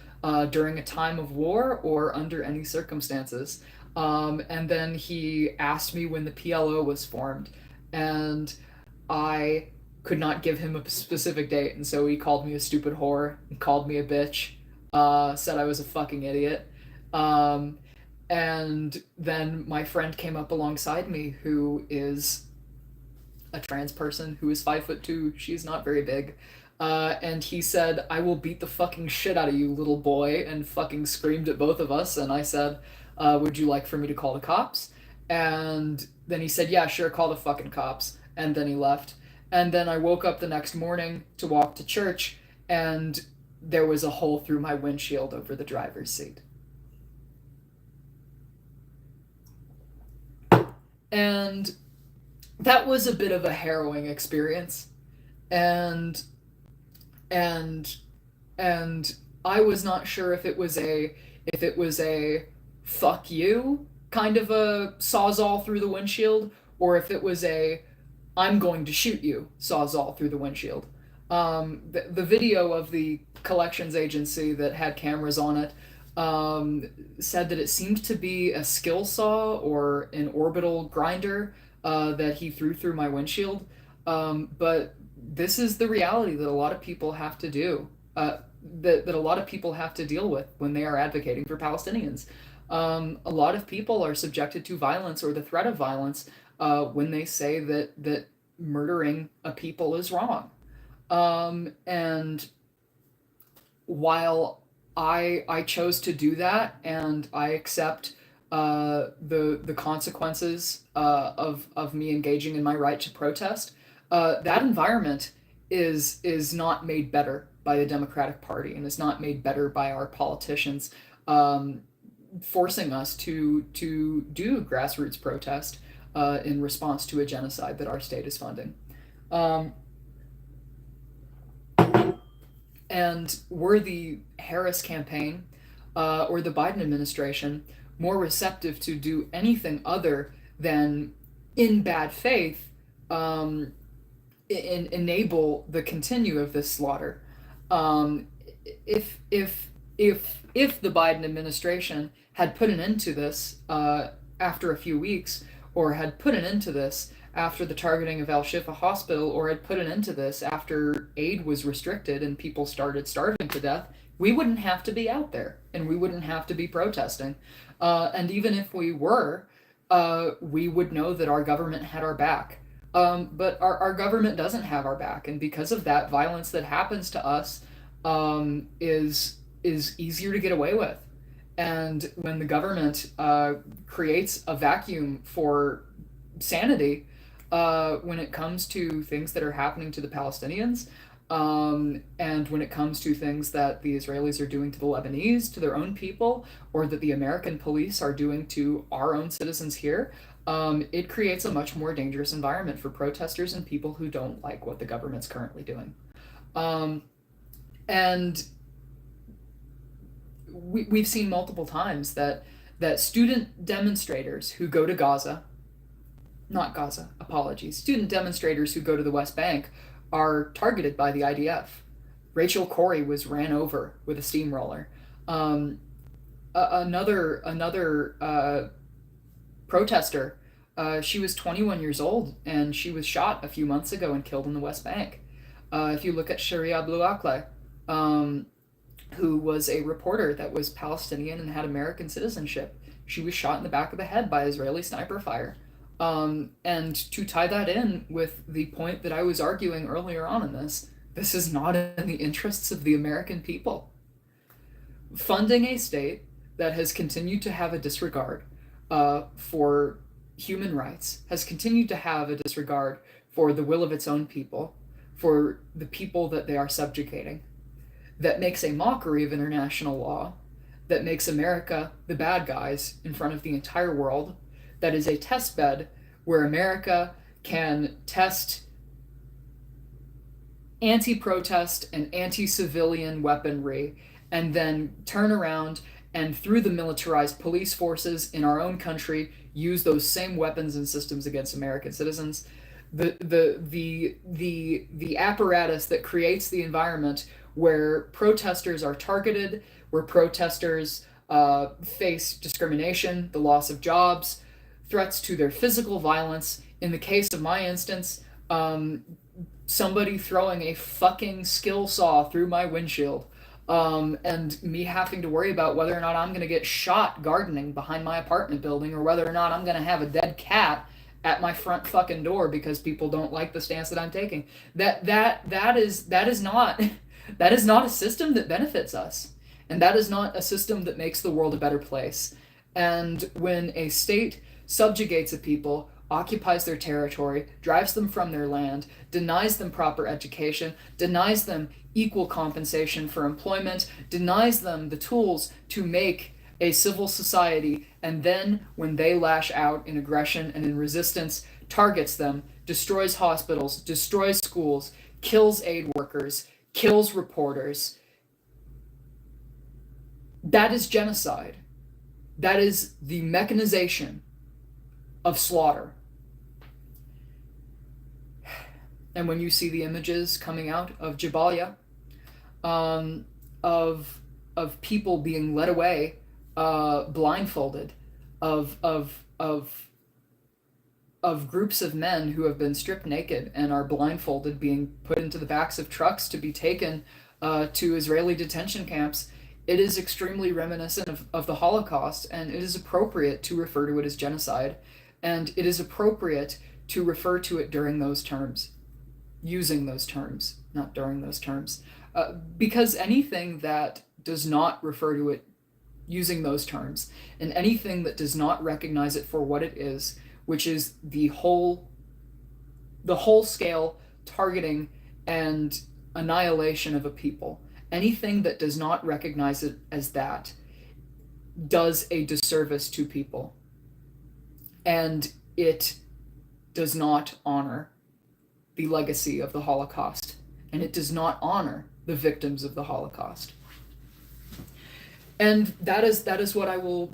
during a time of war or under any circumstances. And then he asked me when the PLO was formed, and I could not give him a specific date, and so he called me a stupid whore, and called me a bitch, said I was a fucking idiot. And then my friend came up alongside me, who is a trans person who is 5'2". She's not very big. And he said, I will beat the fucking shit out of you, little boy, and fucking screamed at both of us. And I said, would you like for me to call the cops? And then he said, yeah, sure, call the fucking cops. And then he left. And then I woke up the next morning to walk to church, and there was a hole through my windshield over the driver's seat. And that was a bit of a harrowing experience. And and and I was not sure if it was a fuck you kind of a sawzall through the windshield, or if it was a I'm going to shoot you sawzall through the windshield. The video of the collections agency that had cameras on it said that it seemed to be a skill saw or an orbital grinder that he threw through my windshield. But this is the reality that a lot of people have to do, that a lot of people have to deal with when they are advocating for Palestinians. A lot of people are subjected to violence or the threat of violence when they say that murdering a people is wrong. And while I chose to do that and I accept the consequences of me engaging in my right to protest, that environment is not made better by the Democratic Party and is not made better by our politicians forcing us to do grassroots protest in response to a genocide that our state is funding. Um, And were the Harris campaign or the Biden administration more receptive to do anything other than, in bad faith, um, enable the continue of this slaughter? Um, if the Biden administration had put an end to this after a few weeks, or had put an end to this after the targeting of Al Shifa Hospital, or had put an end to this after aid was restricted and people started starving to death, we wouldn't have to be out there and we wouldn't have to be protesting. And even if we were, we would know that our government had our back. But our government doesn't have our back, and because of that, violence that happens to us is easier to get away with. And when the government creates a vacuum for sanity when it comes to things that are happening to the Palestinians, and when it comes to things that the Israelis are doing to the Lebanese, to their own people, or that the American police are doing to our own citizens here, it creates a much more dangerous environment for protesters and people who don't like what the government's currently doing. Um, and we've seen multiple times that student demonstrators who go to Gaza, not Gaza, apologies, student demonstrators who go to the West Bank are targeted by the IDF. Rachel Corrie was ran over with a steamroller. Um, another protester, she was 21 years old and she was shot a few months ago and killed in the West Bank. If you look at Sharia Blue Akle, um, who was a reporter that was Palestinian and had American citizenship. She was shot in the back of the head by Israeli sniper fire. And to tie that in with the point that I was arguing earlier on in this is not in the interests of the American people. Funding a state that has continued to have a disregard for human rights, has continued to have a disregard for the will of its own people, for the people that they are subjugating, that makes a mockery of international law, that makes America the bad guys in front of the entire world, that is a test bed where America can test anti protest and anti civilian weaponry and then turn around and, through the militarized police forces in our own country, use those same weapons and systems against American citizens. The apparatus that creates the environment where protesters are targeted, where protesters face discrimination, the loss of jobs, threats to their physical violence. In the case of my instance, somebody throwing a fucking skill saw through my windshield, and me having to worry about whether or not I'm going to get shot gardening behind my apartment building, or whether or not I'm going to have a dead cat at my front fucking door because people don't like the stance that I'm taking. That is not that is not a system that benefits us. And that is not a system that makes the world a better place. And when a state subjugates a people, occupies their territory, drives them from their land, denies them proper education, denies them equal compensation for employment, denies them the tools to make a civil society, and then, when they lash out in aggression and in resistance, targets them, destroys hospitals, destroys schools, kills aid workers, kills reporters, that is genocide. That is the mechanization of slaughter. And when you see the images coming out of Jabalia, um, of people being led away, blindfolded, of of of of groups of men who have been stripped naked and are blindfolded, being put into the backs of trucks to be taken to Israeli detention camps, It is extremely reminiscent of the Holocaust, and it is appropriate to refer to it as genocide, and it is appropriate to refer to it during those terms, using those terms, not during those terms. Because anything that does not refer to it using those terms, and anything that does not recognize it for what it is, which is the whole scale targeting and annihilation of a people, anything that does not recognize it as that does a disservice to people, and it does not honor the legacy of the Holocaust, and it does not honor the victims of the Holocaust. And that is what I will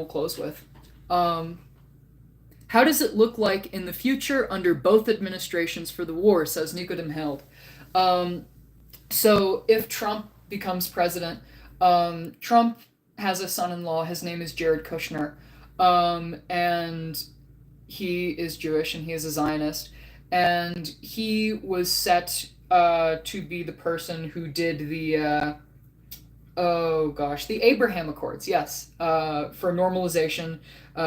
close with. How does it look like in the future under both administrations for the war? Says Nikodem Held. So if Trump becomes president, Trump has a son-in-law. His name is Jared Kushner, and he is Jewish and he is a Zionist, and he was set to be the person who did the the Abraham Accords, yes, for normalization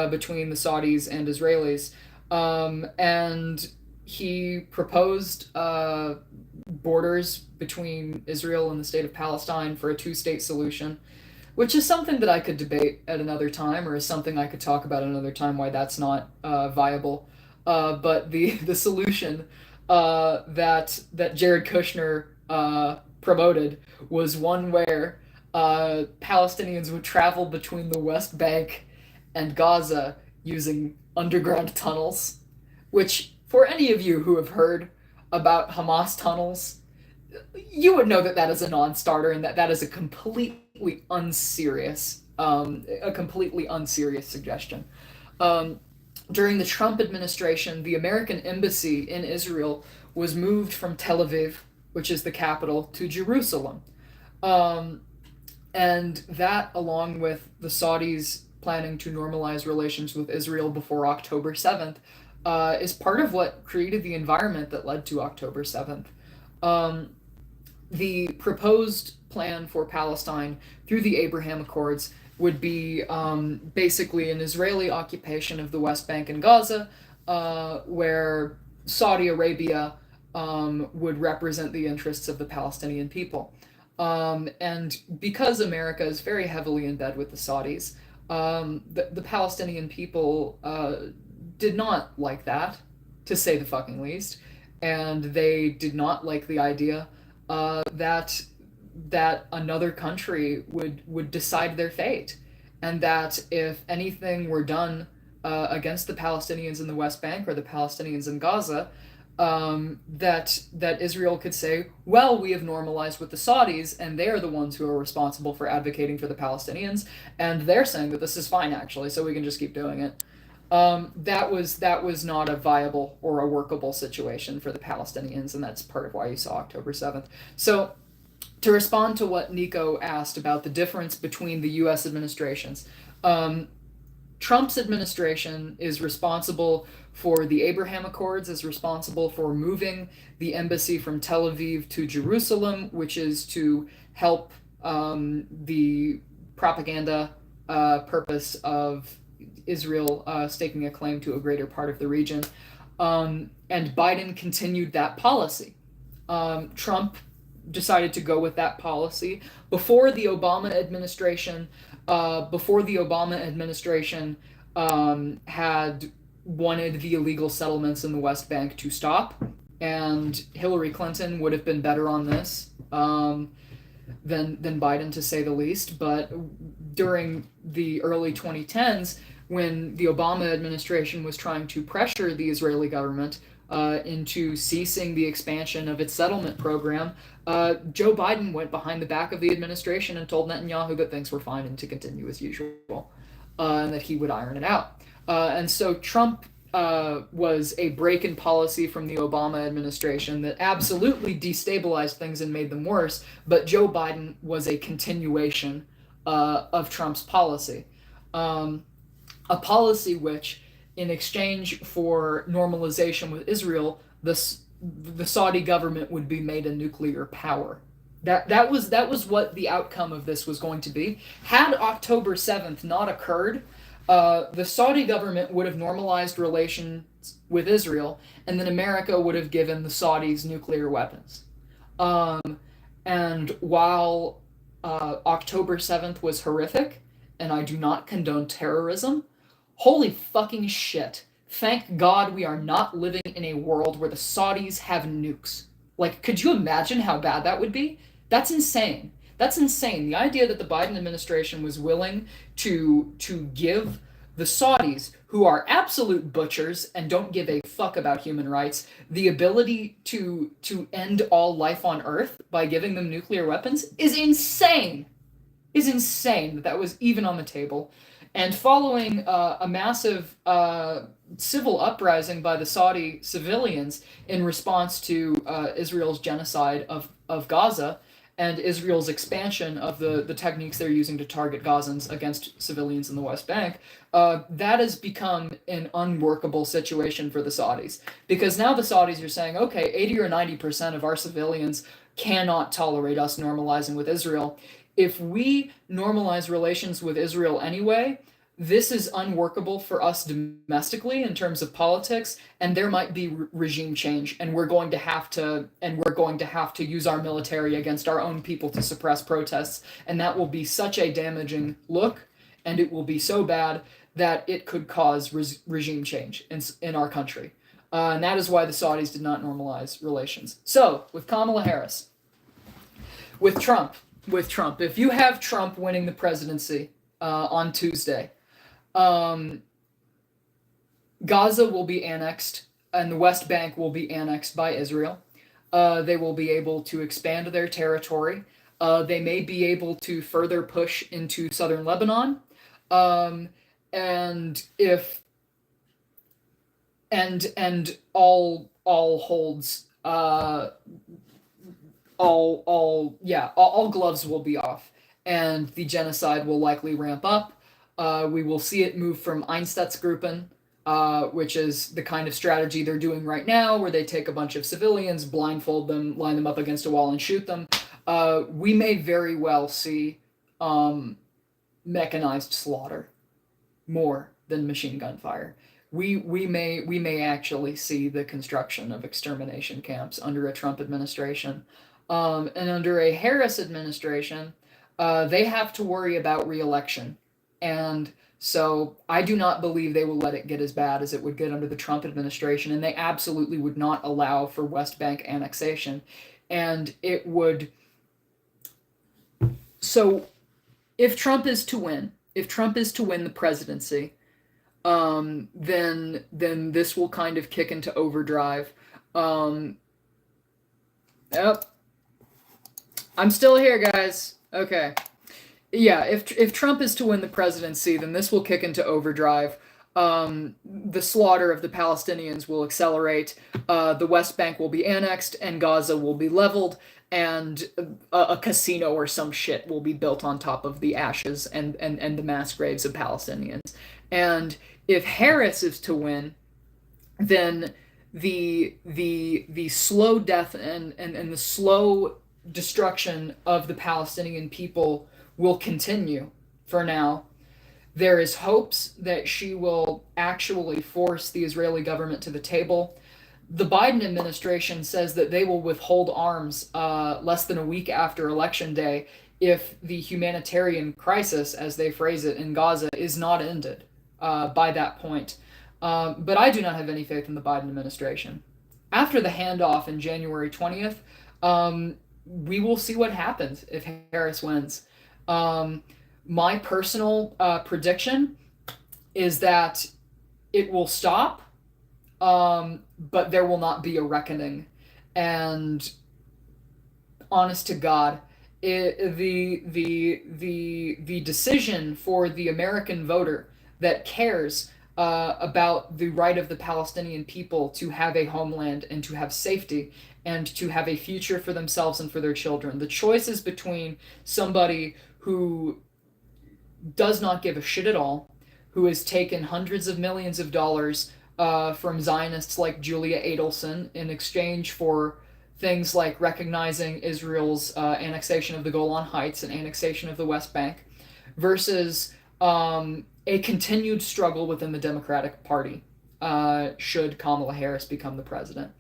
between the Saudis and Israelis. And he proposed borders between Israel and the state of Palestine for a two-state solution, which is something that I could debate at another time, or is something I could talk about another time why that's not viable. But the solution that Jared Kushner promoted was one where Palestinians would travel between the West Bank and Gaza using underground tunnels, which, for any of you who have heard about Hamas tunnels, you would know that that is a non-starter, and that is a completely unserious suggestion. During the Trump administration, the American embassy in Israel was moved from Tel Aviv, which is the capital, to Jerusalem. And that, along with the Saudis planning to normalize relations with Israel before October 7th, is part of what created the environment that led to October 7th. The proposed plan for Palestine through the Abraham Accords would be basically an Israeli occupation of the West Bank and Gaza, where Saudi Arabia would represent the interests of the Palestinian people. And because America is very heavily in bed with the Saudis, the Palestinian people did not like that, to say the fucking least, and they did not like the idea that another country would decide their fate, and that if anything were done against the Palestinians in the West Bank or the Palestinians in Gaza, that Israel could say, well, we have normalized with the Saudis, and they are the ones who are responsible for advocating for the Palestinians, and they're saying that this is fine, actually, so we can just keep doing it. That was not a viable or a workable situation for the Palestinians, and that's part of why you saw October 7th. So, to respond to what Nico asked about the difference between the U.S. administrations, Trump's administration is responsible for the Abraham Accords, is responsible for moving the embassy from Tel Aviv to Jerusalem, which is to help the propaganda purpose of Israel staking a claim to a greater part of the region. And Biden continued that policy. Trump decided to go with that policy before the Obama administration. Had wanted the illegal settlements in the West Bank to stop, and Hillary Clinton would have been better on this than Biden, to say the least. But during the early 2010s, when the Obama administration was trying to pressure the Israeli government into ceasing the expansion of its settlement program, Joe Biden went behind the back of the administration and told Netanyahu that things were fine and to continue as usual, and that he would iron it out. And so Trump was a break in policy from the Obama administration that absolutely destabilized things and made them worse, but Joe Biden was a continuation of Trump's policy. A policy which, in exchange for normalization with Israel, the Saudi government would be made a nuclear power. That was what the outcome of this was going to be. Had October 7th not occurred, the Saudi government would have normalized relations with Israel, and then America would have given the Saudis nuclear weapons. Um, and while October 7th was horrific, and I do not condone terrorism, holy fucking shit. Thank God we are not living in a world where the Saudis have nukes. Like, could you imagine how bad that would be? That's insane. That's insane. The idea that the Biden administration was willing to give the Saudis, who are absolute butchers and don't give a fuck about human rights, the ability to end all life on Earth by giving them nuclear weapons is insane. Is insane that that was even on the table. And following a massive civil uprising by the Saudi civilians in response to Israel's genocide of Gaza and Israel's expansion of the techniques they're using to target Gazans against civilians in the West Bank, that has become an unworkable situation for the Saudis. Because now the Saudis are saying, okay, 80 or 90% of our civilians cannot tolerate us normalizing with Israel. If we normalize relations with Israel anyway, this is unworkable for us domestically in terms of politics, and there might be regime change, and we're going to have to use our military against our own people to suppress protests, and that will be such a damaging look, and it will be so bad that it could cause regime change in our country. And that is why the Saudis did not normalize relations. So, with Kamala Harris, with Trump, if you have Trump winning the presidency on Tuesday, Gaza will be annexed and the West Bank will be annexed by Israel. They will be able to expand their territory. They may be able to further push into southern Lebanon. And if and all holds all gloves will be off, and the genocide will likely ramp up. We will see it move from Einsatzgruppen, which is the kind of strategy they're doing right now, where they take a bunch of civilians, blindfold them, line them up against a wall, and shoot them. We may very well see mechanized slaughter more than machine gun fire. We may actually see the construction of extermination camps under a Trump administration. And under a Harris administration, they have to worry about re-election. And so I do not believe they will let it get as bad as it would get under the Trump administration. And they absolutely would not allow for West Bank annexation. And it would... So if Trump is to win the presidency, then this will kind of kick into overdrive. Yep. I'm still here, guys. Okay. Yeah, if Trump is to win the presidency, then this will kick into overdrive. The slaughter of the Palestinians will accelerate. The West Bank will be annexed, and Gaza will be leveled, and a casino or some shit will be built on top of the ashes and the mass graves of Palestinians. And if Harris is to win, then the slow death and the slow destruction of the Palestinian people will continue for now. There is hopes that she will actually force the Israeli government to the table. The Biden administration says that they will withhold arms less than a week after Election Day if the humanitarian crisis, as they phrase it, in Gaza is not ended by that point. But I do not have any faith in the Biden administration. After the handoff in January 20th, we will see what happens if Harris wins. My personal prediction is that it will stop, but there will not be a reckoning. And honest to God, the decision for the American voter that cares about the right of the Palestinian people to have a homeland and to have safety and to have a future for themselves and for their children. The choice is between somebody who does not give a shit at all, who has taken hundreds of millions of dollars from Zionists like Julia Adelson in exchange for things like recognizing Israel's annexation of the Golan Heights and annexation of the West Bank, versus a continued struggle within the Democratic Party should Kamala Harris become the president.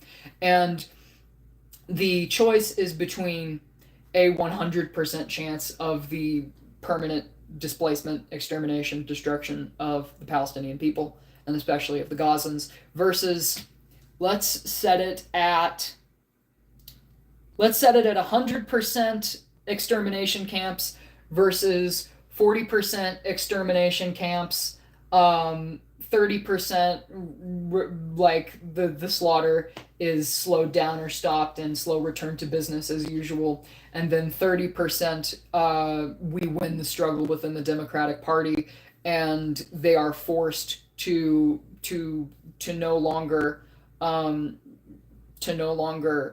And the choice is between a 100% chance of the permanent displacement, extermination, destruction of the Palestinian people, and especially of the Gazans, versus let's set it at 100% extermination camps versus 40% extermination camps, 30% like the slaughter is slowed down or stopped and slow return to business as usual, and then 30% we win the struggle within the Democratic Party and they are forced to no longer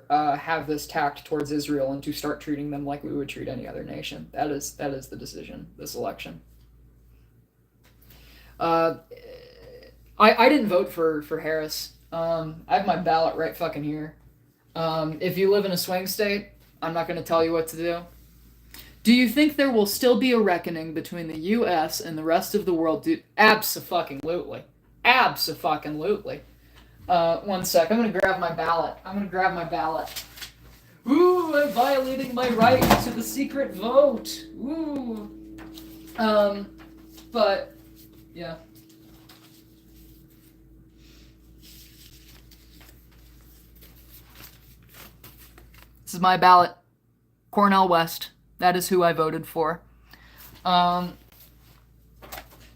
have this tact towards Israel and to start treating them like we would treat any other nation. That is the decision this election. I didn't vote for Harris. I have my ballot right fucking here. If you live in a swing state, I'm not going to tell you what to do. Do you think there will still be a reckoning between the U.S. and the rest of the world? Dude, abso-fucking-lutely. Abso-fucking-lutely. One sec. I'm going to grab my ballot. Ooh, I'm violating my right to the secret vote. Ooh. But, yeah. This is my ballot. Cornel West. That is who I voted for.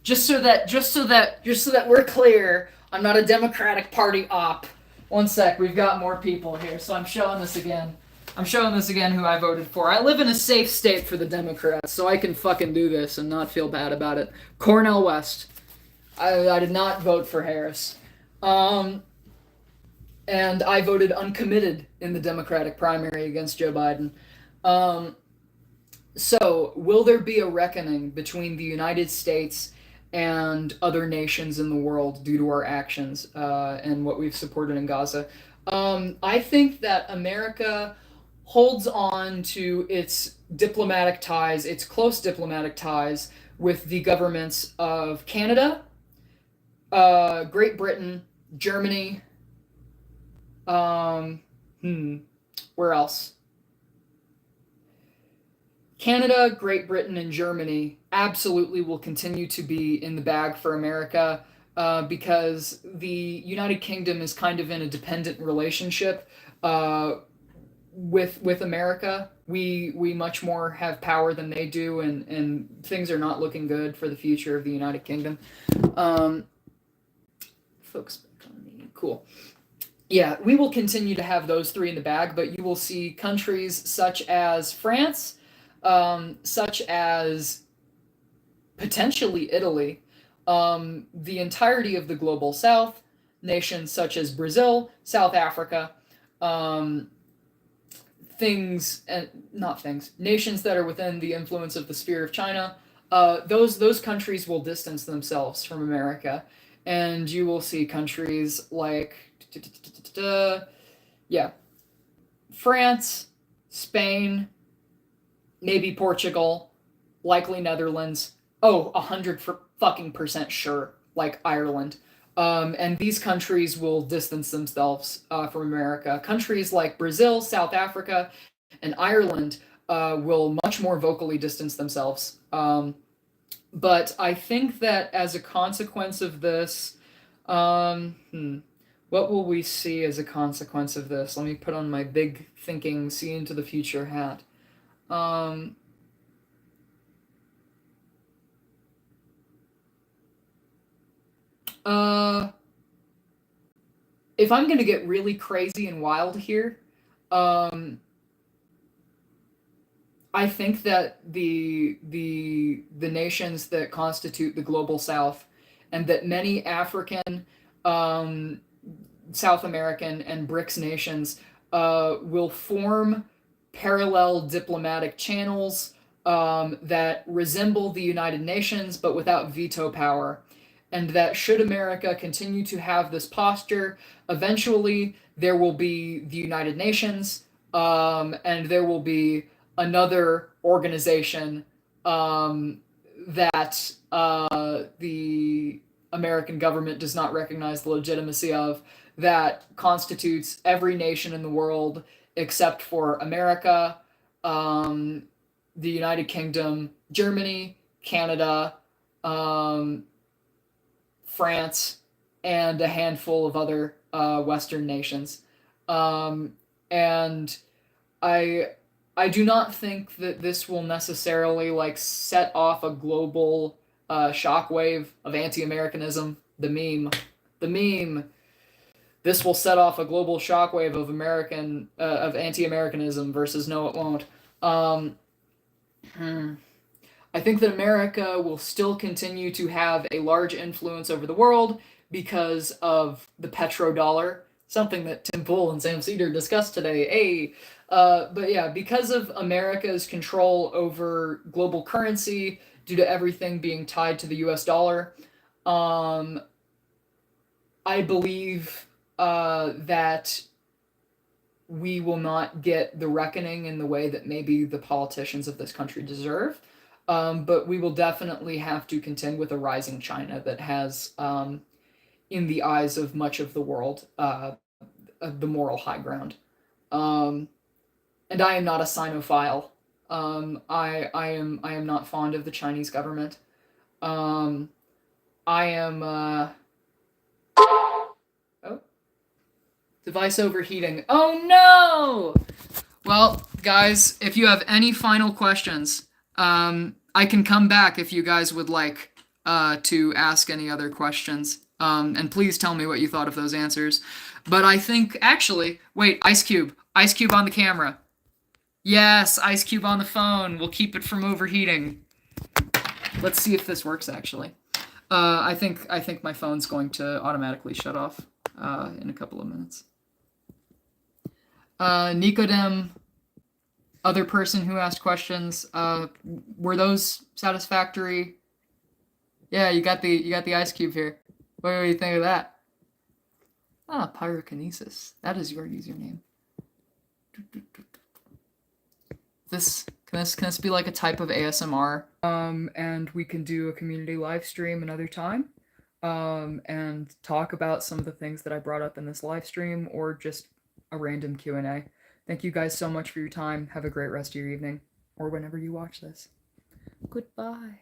Just so that we're clear, I'm not a Democratic Party op. One sec, we've got more people here, so I'm showing this again. Who I voted for. I live in a safe state for the Democrats, so I can fucking do this and not feel bad about it. Cornel West. I did not vote for Harris. And I voted uncommitted in the Democratic primary against Joe Biden. So, will there be a reckoning between the United States and other nations in the world due to our actions and what we've supported in Gaza? I think that America holds on to its diplomatic ties, its close diplomatic ties with the governments of Canada, Great Britain, Germany, where else? Canada, Great Britain, and Germany absolutely will continue to be in the bag for America because the United Kingdom is kind of in a dependent relationship with America. We much more have power than they do, and things are not looking good for the future of the United Kingdom. Focus back on me. Cool. Yeah, we will continue to have those three in the bag, but you will see countries such as France, such as potentially Italy, the entirety of the global south, nations such as Brazil, South Africa, nations that are within the influence of the sphere of China, those countries will distance themselves from America. And you will see countries like, France, Spain, maybe Portugal, likely Netherlands. 100% sure, like Ireland. And these countries will distance themselves from America. Countries like Brazil, South Africa, and Ireland will much more vocally distance themselves. But I think that as a consequence of this, what will we see as a consequence of this? Let me put on my big thinking, see into the future hat. If I'm going to get really crazy and wild here, I think that the nations that constitute the global South, and that many African, South American, and BRICS nations will form parallel diplomatic channels that resemble the United Nations but without veto power. And that should America continue to have this posture, eventually there will be the United Nations, And there will be another organization that the American government does not recognize the legitimacy of, that constitutes every nation in the world except for America, the United Kingdom, Germany, Canada, um, France, and a handful of other Western nations. Um, and I I do not think that this will necessarily like set off a global shockwave of anti-Americanism. The meme. This will set off a global shockwave of of anti-Americanism versus no, it won't. Um, I think that America will still continue to have a large influence over the world because of the petrodollar, something that Tim Pool and Sam Cedar discussed today. But yeah, because of America's control over global currency due to everything being tied to the US dollar, um, I believe that we will not get the reckoning in the way that maybe the politicians of this country deserve. But we will definitely have to contend with a rising China that has, in the eyes of much of the world, the moral high ground. Um, and I am not a Sinophile. I am not fond of the Chinese government. Um, I am. Oh, device overheating. Oh no! Well, guys, if you have any final questions, I can come back if you guys would like to ask any other questions. And please tell me what you thought of those answers. But I think, actually, wait, Ice Cube. Ice Cube on the camera. Yes, Ice Cube on the phone. We'll keep it from overheating. Let's see if this works, actually. I think my phone's going to automatically shut off in a couple of minutes. Nicodem, other person who asked questions, were those satisfactory? Yeah, you got the ice cube here. What do you think of that? Ah, pyrokinesis. That is your username. Can this be like a type of ASMR? And we can do a community live stream another time. And talk about some of the things that I brought up in this live stream, or just a random Q&A. Thank you guys so much for your time. Have a great rest of your evening, or whenever you watch this. Goodbye.